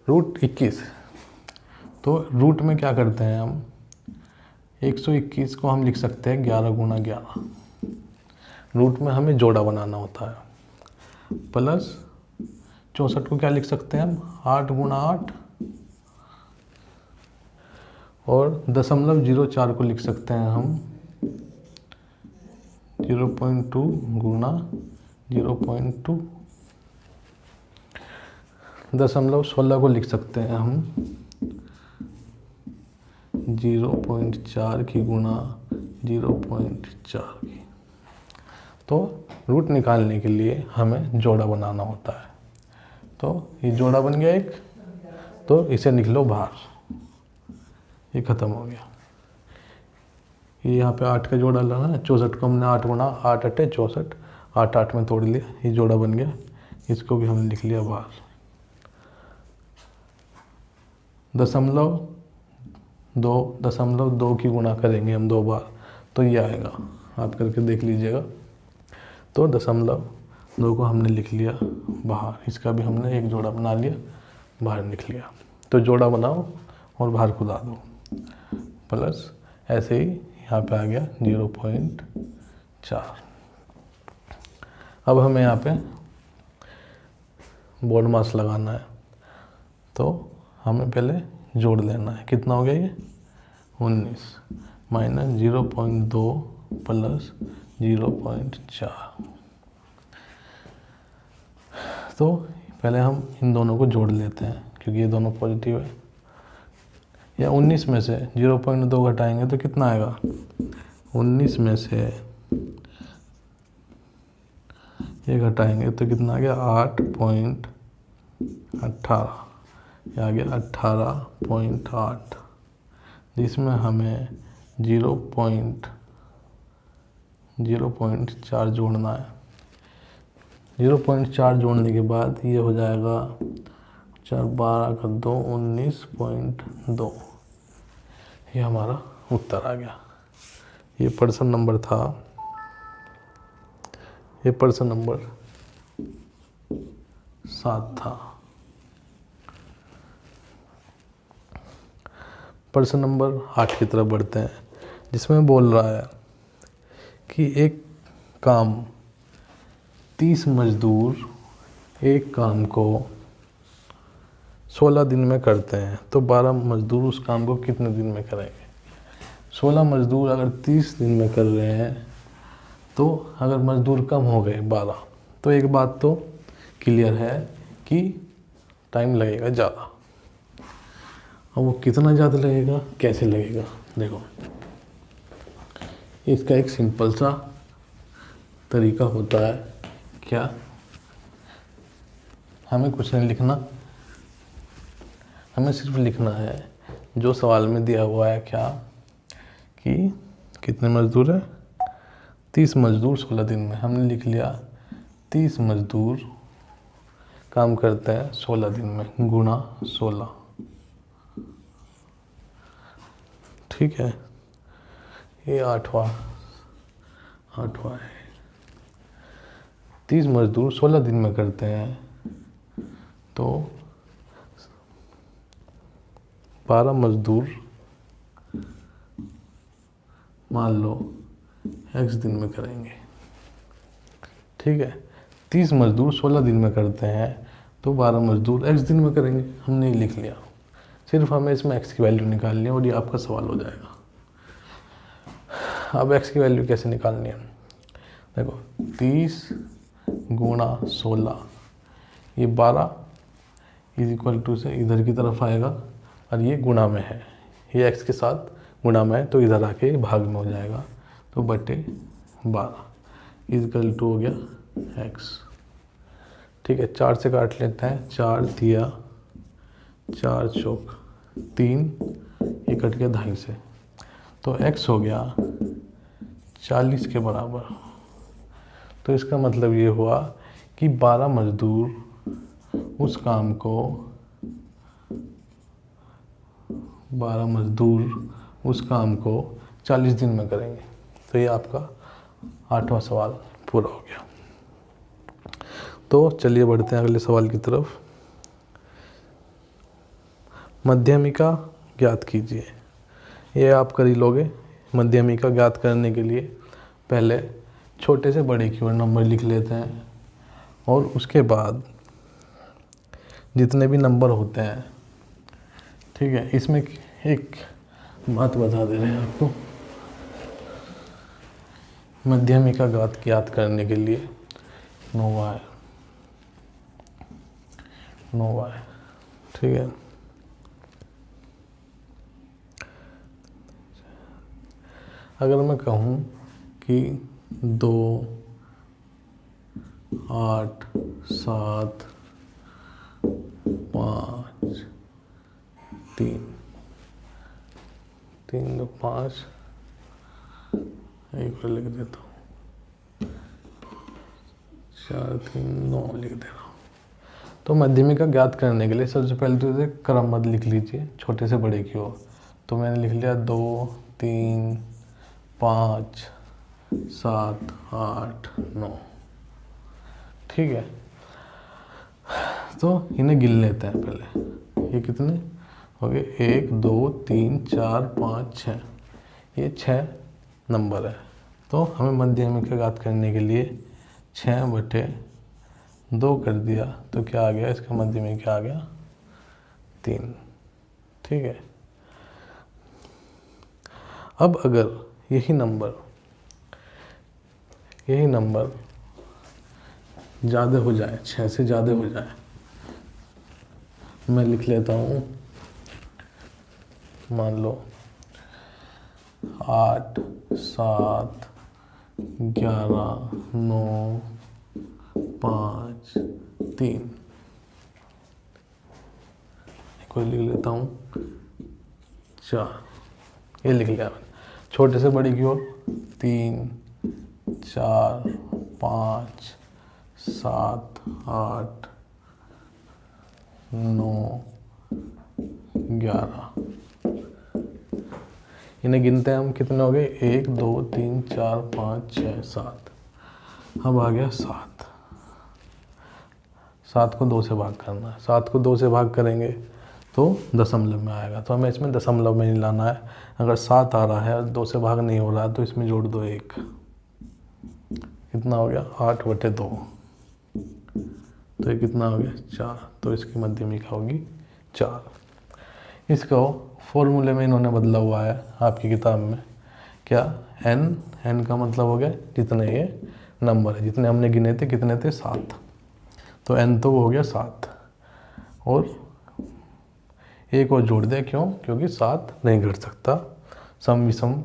रूट 21, तो रूट में क्या करते हैं हम, 121 को हम लिख सकते हैं 11 गुना 11। रूट में हमें जोड़ा बनाना होता है। प्लस 64 को क्या लिख सकते हैं हम, 8 गुना 8, और 0.04 को लिख सकते हैं हम 0.2 गुना 0.2। 0.16 को लिख सकते हैं हम 0.4 की गुना 0.4 की। तो रूट निकालने के लिए हमें जोड़ा बनाना होता है। तो ये जोड़ा बन गया एक, तो इसे निकलो बाहर, ये ख़त्म हो गया। ये यहाँ पे 8 का जोड़ा लाना है, 64 को हमने 8 गुना 8 अटे 64, 8 8 में तोड़ लिया, ये जोड़ा बन गया। इसको भी हमने लिख लिया बाहर। 0.2 की गुणा करेंगे हम 2 बार, तो ये आएगा, आप करके देख लीजिएगा। तो 0.2 को हमने लिख लिया बाहर, इसका भी हमने एक जोड़ा बना लिया, बाहर लिख लिया। तो जोड़ा बनाओ और बाहर खुदा दो। प्लस ऐसे ही यहाँ पे आ गया 0.4। अब हमें यहाँ पे बोर्ड मास लगाना है, तो हमें पहले जोड़ लेना है। कितना हो गया ये, 19 माइनस 0.2 प्लस 0.4। तो पहले हम इन दोनों को जोड़ लेते हैं क्योंकि ये दोनों पॉजिटिव है। या 19 में से 0.2 घटाएंगे तो कितना आएगा, 19 में से ये घटाएंगे तो कितना आ गया, 8.18, ये आ गया 18.8, जिसमें हमें 0.4 जोड़ना है। 0.4 जोड़ने के बाद ये हो जाएगा 4 12 का 2 19.2। ये हमारा उत्तर आ गया। ये प्रश्न नंबर था, ये प्रश्न नंबर 7 था। प्रश्न नंबर 8 की तरफ बढ़ते हैं, जिसमें बोल रहा है कि एक काम 30 मजदूर एक काम को 16 दिन में करते हैं, तो 12 मजदूर उस काम को कितने दिन में करेंगे। 16 मजदूर अगर 30 दिन में कर रहे हैं, तो अगर मजदूर कम हो गए 12, तो एक बात तो क्लियर है कि टाइम लगेगा ज़्यादा। और वो कितना ज़्यादा लगेगा, कैसे लगेगा, देखो इसका एक सिंपल सा तरीका होता है। क्या, हमें कुछ नहीं लिखना, हमें सिर्फ लिखना है जो सवाल में दिया हुआ है। क्या कि कितने मजदूर है, 30 मजदूर 16 दिन में। हमने लिख लिया 30 मजदूर काम करते हैं 16 दिन में, गुणा 16। ठीक है, ये आठवां है। 30 मजदूर 16 दिन में करते हैं, तो 12 मजदूर मान लो x दिन में करेंगे। ठीक है, 30 मजदूर 16 दिन में करते हैं, तो 12 मजदूर x दिन में करेंगे। हमने ये लिख लिया, सिर्फ हमें इसमें x की वैल्यू निकालनी है और ये आपका सवाल हो जाएगा। अब x की वैल्यू कैसे निकालनी है, देखो 30 गुणा 16, ये 12 इज इक्वल टू से इधर की तरफ आएगा, और ये गुणा में है, ये x के साथ गुणा में है, तो इधर आके भाग में हो जाएगा, तो बटे 12 इज इक्वल टू हो गया x। ठीक है, 4 से काट लेते हैं, 4 दिया 4 चौक 3, ये कट गया 2.5 से, तो x हो गया 40 के बराबर। तो इसका मतलब ये हुआ कि 12 मजदूर उस काम को 40 दिन में करेंगे। तो ये आपका 8वां सवाल पूरा हो गया। तो चलिए बढ़ते हैं अगले सवाल की तरफ। मध्यमिका ज्ञात कीजिए। ये आप कर ही लोगे। मध्यमिका ज्ञात करने के लिए पहले छोटे से बड़े की ओर नंबर लिख लेते हैं, और उसके बाद जितने भी नंबर होते हैं, ठीक है, इसमें एक बात बता दे रहे हैं आपको। मध्यमिका ज्ञात करने के लिए नोवा है, ठीक है। अगर मैं कहूँ कि 2, 8, 7, 5, 3, 3, 2, 5, एक बार लिख देता हूँ, 4, 3, 9 लिख दे रहा हूँ। तो मध्यमिका ज्ञात करने के लिए सबसे पहले तो इसे क्रमबद्ध लिख लीजिए, छोटे से बड़े की ओर। तो मैंने लिख लिया 2, 3, 5, 7, 8, 9। ठीक है, तो इन्हें गिन लेते हैं पहले। ये कितने हो गए, 1, 2, 3, 4, 5, 6, ये 6 नंबर है। तो हमें मध्यमिका ज्ञात करने के लिए 6/2 कर दिया, तो क्या आ गया, इसका मध्यमिका आ गया 3। ठीक है, अब अगर यही नंबर ज़्यादा हो जाए, 6 से ज़्यादा हो जाए, मैं लिख लेता हूँ, मान लो 8, 7, 11, 9, 5, 3, कोई लिख लेता हूँ 4, ये लिख लिया मैंने। छोटे से बड़ी की ओर 3, 4, 5, 7, 8, 9, 11, इन्हें गिनते हैं हम, कितने हो गए, 1, 2, 3, 4, 5, 6, 7। अब आ गया 7। 7 को 2 से भाग करना है। 7 को 2 से भाग करेंगे तो दशमलव में आएगा, तो हमें इसमें दशमलव में नहीं लाना है। अगर 7 आ रहा है और 2 से भाग नहीं हो रहा है, तो इसमें जोड़ दो 1। कितना हो गया, 8/2। तो ये कितना हो गया, 4। तो इसकी मध्यमिका होगी 4। इसको फॉर्मूले में इन्होंने बदला हुआ है आपकी किताब में। क्या, n का मतलब हो गया जितने ये नंबर है, जितने हमने गिने थे कितने थे 7, तो n तो हो गया 7 और एक और जोड़ दिया, क्यों? क्योंकि 7 नहीं घट सकता सम विषम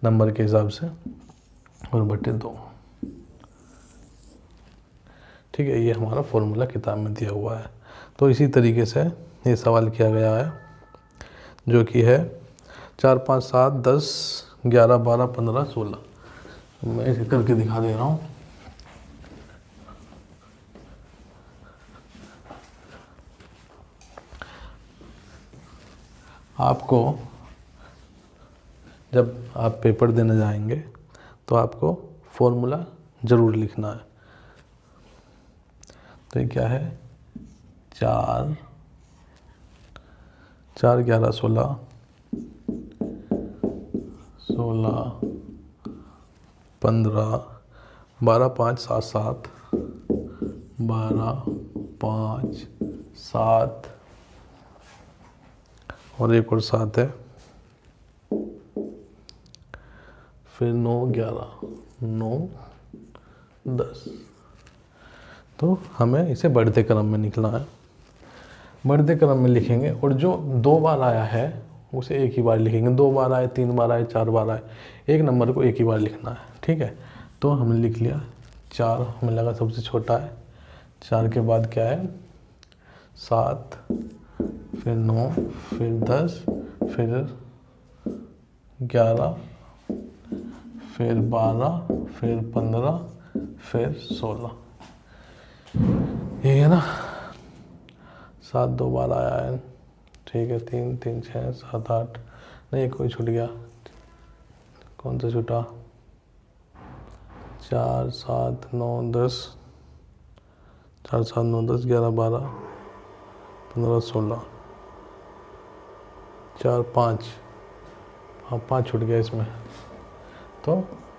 नंबर के हिसाब से, और बटे 2। ठीक है, ये हमारा फॉर्मूला किताब में दिया हुआ है। तो इसी तरीके से ये सवाल किया गया है, जो कि है 4 5 7 10 11 12 15 16। मैं इसे करके दिखा दे रहा हूँ। आपको जब आप पेपर देने जाएंगे तो आपको फॉर्मूला ज़रूर लिखना है। तो ये क्या है? 4 4 11 16 16 15 12 5 7 7 12 5 7 और एक और 7 है, फिर 9 11 9 10। तो हमें इसे बढ़ते क्रम में लिखना है। बढ़ते क्रम में लिखेंगे और जो 2 बार आया है उसे एक ही बार लिखेंगे। 2 बार आए, 3 बार आए, 4 बार आए, एक नंबर को एक ही बार लिखना है। ठीक है, तो हमने लिख लिया 4, हमें लगा सबसे छोटा है। 4 के बाद क्या है? 7, फिर 9, फिर 10, फिर 11, फिर 12, फिर 15, फिर 16। ये है ना, 7 2 बार आया है। ठीक है, 3 3 6 7 8, नहीं कोई छूट गया, कौन सा छूटा? 4 7 9 10, 4 7 9 10 11 12 15 16, 4 5, हाँ 5 छूट गया इसमें, तो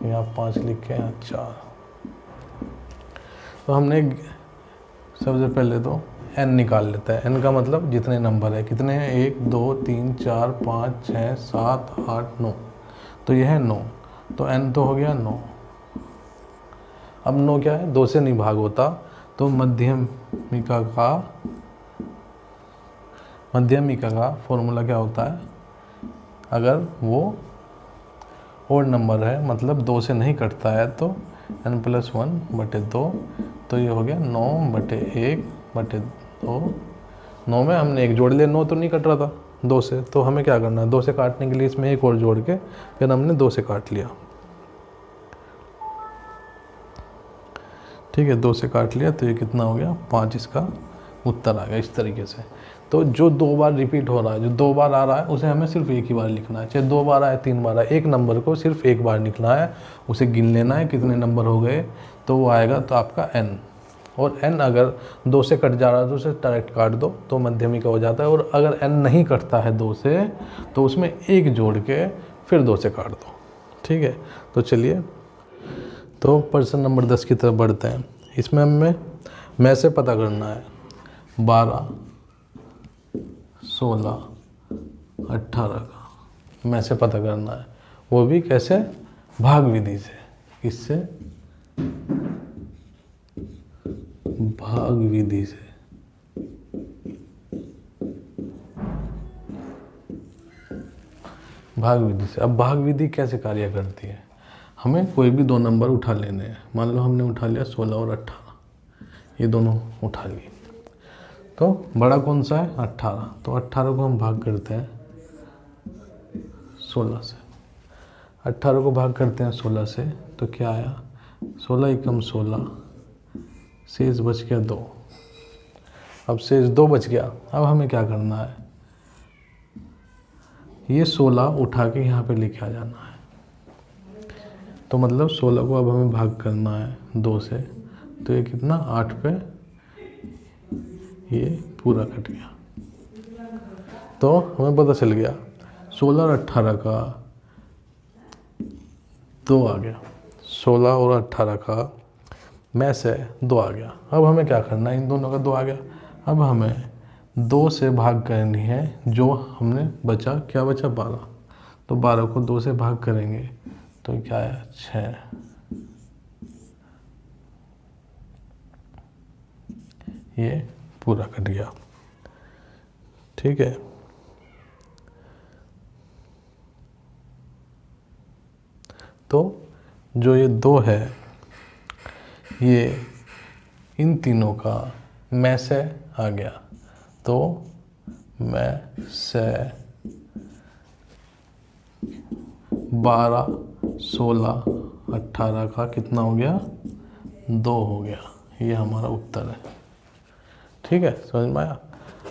यहाँ 5 लिख के यहाँ 4। तो हमने सबसे पहले तो n निकाल लेता है। n का मतलब जितने नंबर है, कितने हैं? 1 2 3 4 5 6 7 8 9, तो यह है 9। तो n तो हो गया 9। अब 9 क्या है? 2 से नहीं भाग होता, तो मध्यमिका का फॉर्मूला क्या होता है? अगर वो ओड नंबर है, मतलब 2 से नहीं कटता है, तो n+1/2, तो ये हो गया 9/1/2। 9 में हमने एक जोड़ लिया, 9 तो नहीं कट रहा था 2 से, तो हमें क्या करना है? 2 से काटने के लिए इसमें एक और जोड़ के फिर हमने 2 से काट लिया। ठीक है, 2 से काट लिया, तो ये कितना हो गया? 5 इसका उत्तर आ गया। इस तरीके से तो जो 2 बार रिपीट हो रहा है, जो 2 बार आ रहा है, उसे हमें सिर्फ एक ही बार लिखना है। चाहे 2 बार आए, 3 बार आए, एक नंबर को सिर्फ एक बार लिखना है, उसे गिन लेना है कितने नंबर हो गए, तो वो आएगा तो आपका n। और n अगर 2 से कट जा रहा है तो उसे डायरेक्ट काट दो, तो मध्यमिका हो जाता है। और अगर n नहीं कटता है 2 से, तो उसमें एक जोड़ के फिर 2 से काट दो। ठीक है, तो चलिए, तो प्रश्न नंबर 10 की तरफ बढ़ते हैं। इसमें हमें में से पता करना है 12 16 18 का में से पता करना है, वो भी कैसे? भाग विधि से। किससे? भाग विधि से। भाग विधि से। अब भाग विधि कैसे कार्य करती है? हमें कोई भी 2 नंबर उठा लेने हैं। मान लो हमने उठा लिया 16 और 18, ये दोनों उठा लिए, तो बड़ा कौन सा है? 18। तो 18 को हम भाग करते हैं 16 से। 18 को भाग करते हैं 16 से, तो क्या आया? 16 एकम 16, शेष बच गया 2। अब शेष 2 बच गया। अब हमें क्या करना है? ये 16 उठा के यहाँ पे लेके आ जाना है। तो मतलब 16 को अब हमें भाग करना है 2 से, तो ये कितना? 8 पे ये पूरा कट गया। तो हमें पता चल गया 16 और 18 का 2 आ गया। 16 और 18 का में से 2 आ गया। अब हमें क्या करना है? इन दोनों का 2 आ गया। अब हमें 2 से भाग करनी है, जो हमने बचा, क्या बचा? 12। तो 12 को 2 से भाग करेंगे, तो क्या आया? 6। ये पूरा कट गया। ठीक है, तो जो ये 2 है ये इन तीनों का में से आ गया, तो में से 12, 16, 18 का कितना हो गया? 2 हो गया। ये हमारा उत्तर है। ठीक है, समझ में आया?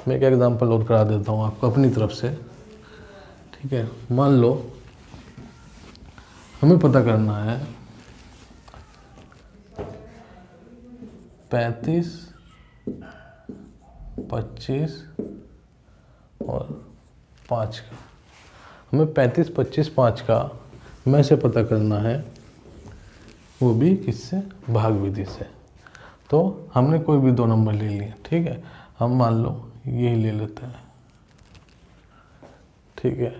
मैं एक एग्जांपल और करा देता हूँ आपको अपनी तरफ से। ठीक है, मान लो हमें पता करना है 35, 25 और 5 का। हमें 35, 25, 5 का में से पता करना है, वो भी किससे? भाग विधि से। तो हमने कोई भी 2 नंबर ले लिए। ठीक है, हम मान लो यही ले लेते हैं। ठीक है,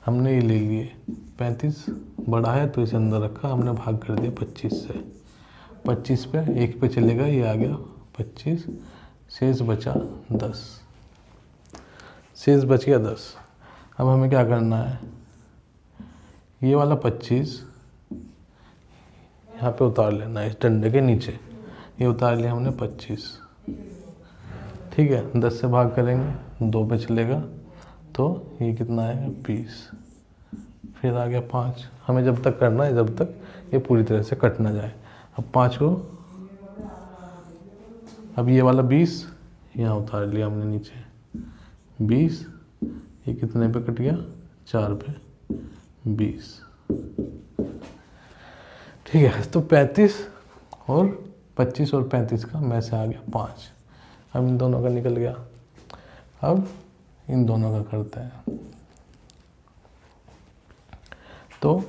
हमने ये ले लिए। 35 बड़ा है तो इसे अंदर रखा, हमने भाग कर दिया 25 से। 25 पे 1 पे चलेगा, ये आ गया 25, शेष बचा 10। शेष बच गया 10। अब हमें क्या करना है? ये वाला 25 यहाँ पे उतार लेना है, इस डंडे के नीचे। ये उतार लिया हमने 25। ठीक है, 10 से भाग करेंगे, 2 पे चलेगा, तो ये कितना आएगा? 20। फिर आ गया 5। हमें जब तक करना है जब तक ये पूरी तरह से कट ना जाए। अब 5 को, अब ये वाला 20 यहाँ उतार लिया हमने नीचे। 20 ये कितने पे कट गया? 4 पे 20। ठीक है, तो 35 और 25 और 35 का में से आ गया 5। अब इन दोनों का निकल गया। अब इन दोनों का करते हैं। तो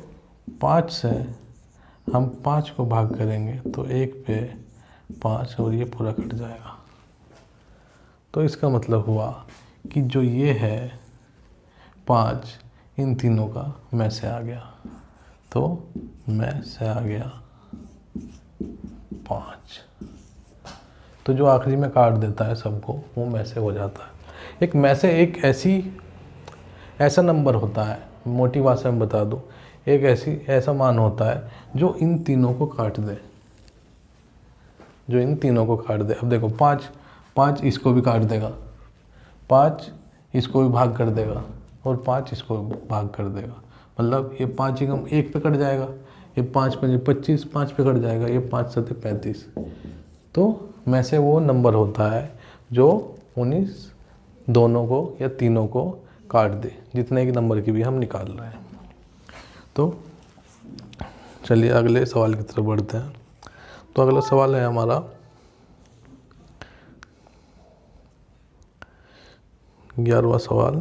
5 से हम 5 को भाग करेंगे तो 1 पे 5 और ये पूरा कट जाएगा। तो इसका मतलब हुआ कि जो ये है 5 इन तीनों का में से आ गया, तो में से आ गया 5। तो जो आखिरी में काट देता है सबको वो में से हो जाता है। एक में से एक ऐसा नंबर होता है, मोटी भाषा में बता दूं, एक ऐसा मान होता है जो इन तीनों को काट दे, जो इन तीनों को काट दे। अब देखो 5 इसको भी काट देगा, 5 इसको भी भाग कर देगा और 5 इसको भी भाग कर देगा। मतलब ये 5 एकम 1 पे कट जाएगा, ये 5 पे 25, 5 पे कट जाएगा, ये 5 7 35। तो में से वो नंबर होता है जो उन्हीं दोनों को या तीनों को काट दे, जितने की नंबर की भी हम निकाल रहे हैं। तो चलिए अगले सवाल की तरफ बढ़ते हैं। तो अगला सवाल है हमारा 11वां सवाल,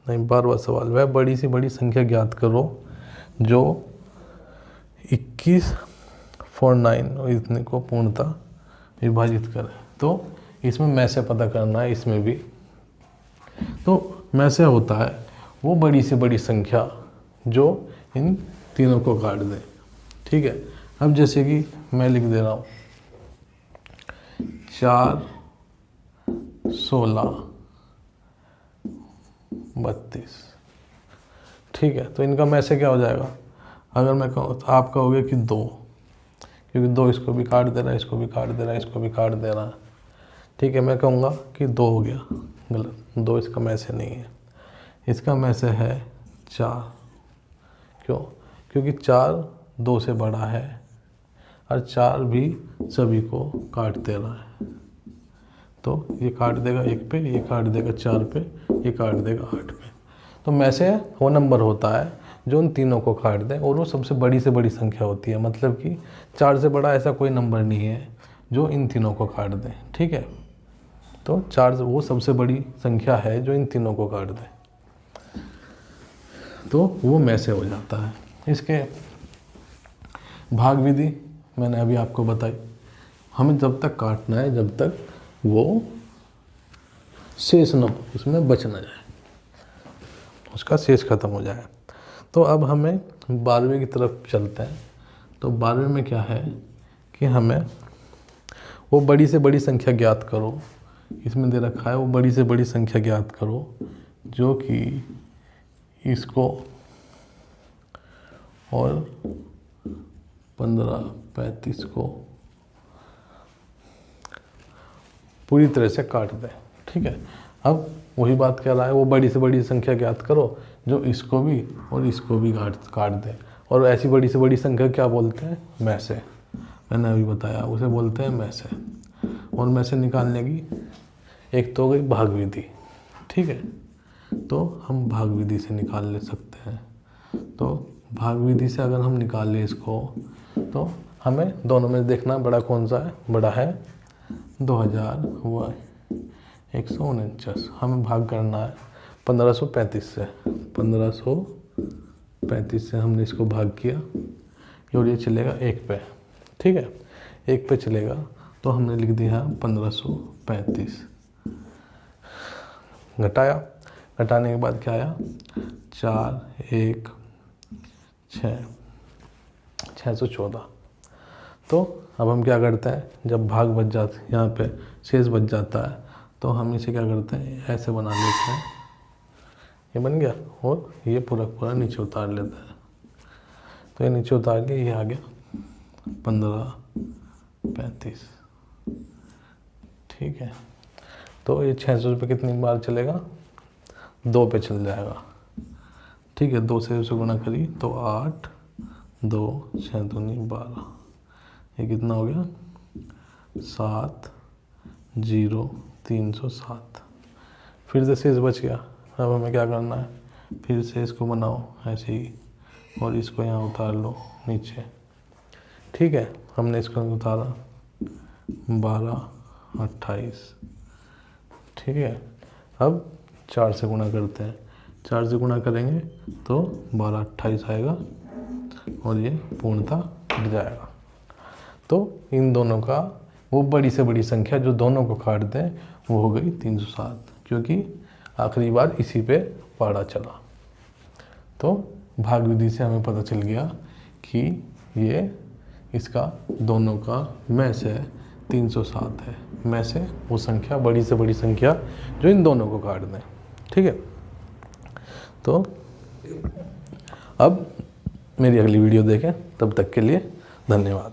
नहीं 12वां सवाल। वह बड़ी से बड़ी संख्या ज्ञात करो जो 21, 49 और इतने को पूर्णतः विभाजित करे। तो इसमें में से पता करना है, इसमें भी। तो में से होता है वो बड़ी से बड़ी संख्या जो इन तीनों को काट दे। ठीक है, अब जैसे कि मैं लिख दे रहा हूँ 4, 16, 32। ठीक है, तो इनका में से क्या हो जाएगा? अगर मैं कहूँ तो आप कहोगे कि 2, क्योंकि 2 इसको भी काट दे रहा है, इसको भी काट दे रहा है, इसको भी काट दे रहा है। ठीक है, मैं कहूँगा कि 2 हो गया। गलत, 2 इसका में से नहीं है, इसका में से है 4। क्यों? क्योंकि 4 2 से बड़ा है और 4 भी सभी को काट दे रहा है। तो ये काट देगा 1 पे, ये काट देगा 4 पे, ये काट देगा 8 पे। तो में से वो नंबर होता है जो उन तीनों को काट दे, और वो सबसे बड़ी से बड़ी संख्या होती है। मतलब कि 4 से बड़ा ऐसा कोई नंबर नहीं है जो इन तीनों को काट दे। ठीक है, तो 4 वो सबसे बड़ी संख्या है जो इन तीनों को काट दे, तो वो में से हो जाता है। इसके भाग विधि मैंने अभी आपको बताई। हमें जब तक काटना है जब तक वो शेष न उसमें बच न जाए, उसका शेष खत्म हो जाए। तो अब हमें 12वें की तरफ चलते हैं। तो 12वें में क्या है कि हमें वो बड़ी से बड़ी संख्या ज्ञात करो, इसमें दे रखा है वो बड़ी से बड़ी संख्या ज्ञात करो जो कि इसको और 15, 35 को पूरी तरह से काट दें। ठीक है, अब वही बात कह रहा है, वो बड़ी से बड़ी संख्या ज्ञात करो जो इसको भी और इसको भी काट दे। और ऐसी बड़ी से बड़ी संख्या क्या बोलते हैं? में से, मैंने अभी बताया, उसे बोलते हैं में से। और में से निकालने की एक तो हो गई भाग विधि। ठीक है, तो हम भाग विधि से निकाल ले सकते हैं। तो भाग विधि से अगर हम निकाल लें इसको, तो हमें दोनों में देखना बड़ा कौन सा है। बड़ा है 2000 हुआ 149, हमें भाग करना है 1535 से। 1535 से हमने इसको भाग किया और ये चलेगा 1 पे। ठीक है, 1 पे चलेगा तो हमने लिख दिया 1535। घटाया, घटाने के बाद क्या आया? 4, 1, 6, 614। तो अब हम क्या करते हैं, जब भाग बच जाता है, यहाँ पे शेष बच जाता है, तो हम इसे क्या करते हैं, ऐसे बना लेते हैं। ये बन गया और ये पूरा पूरा नीचे उतार लेते हैं। तो ये नीचे उतार लिया, ये आ गया 1535। ठीक है, तो ये 600 रुपये कितनी बार चलेगा? 2 पे चल जाएगा। ठीक है, 2 से उसे गुणा करी तो 8, 2, 6 दूनी 12, ये कितना हो गया? 7, 0, 307। फिर से शेष बच गया। अब हमें क्या करना है, फिर से इसको बनाओ ऐसे ही और इसको यहाँ उतार लो नीचे। ठीक है, हमने इसको उतारा 12, 28। ठीक है, अब 4 से गुणा करते हैं। 4 से गुणा करेंगे तो 12, 28 आएगा और ये पूर्णतः हट जाएगा। तो इन दोनों का वो बड़ी से बड़ी संख्या जो दोनों को काट दें वो हो गई 307, क्योंकि आखिरी बार इसी पे पाड़ा चला। तो भाग विधि से हमें पता चल गया कि ये इसका दोनों का में से 307 है। में से वो संख्या बड़ी से बड़ी संख्या जो इन दोनों को काट दें। ठीक है, तो अब मेरी अगली वीडियो देखें, तब तक के लिए धन्यवाद।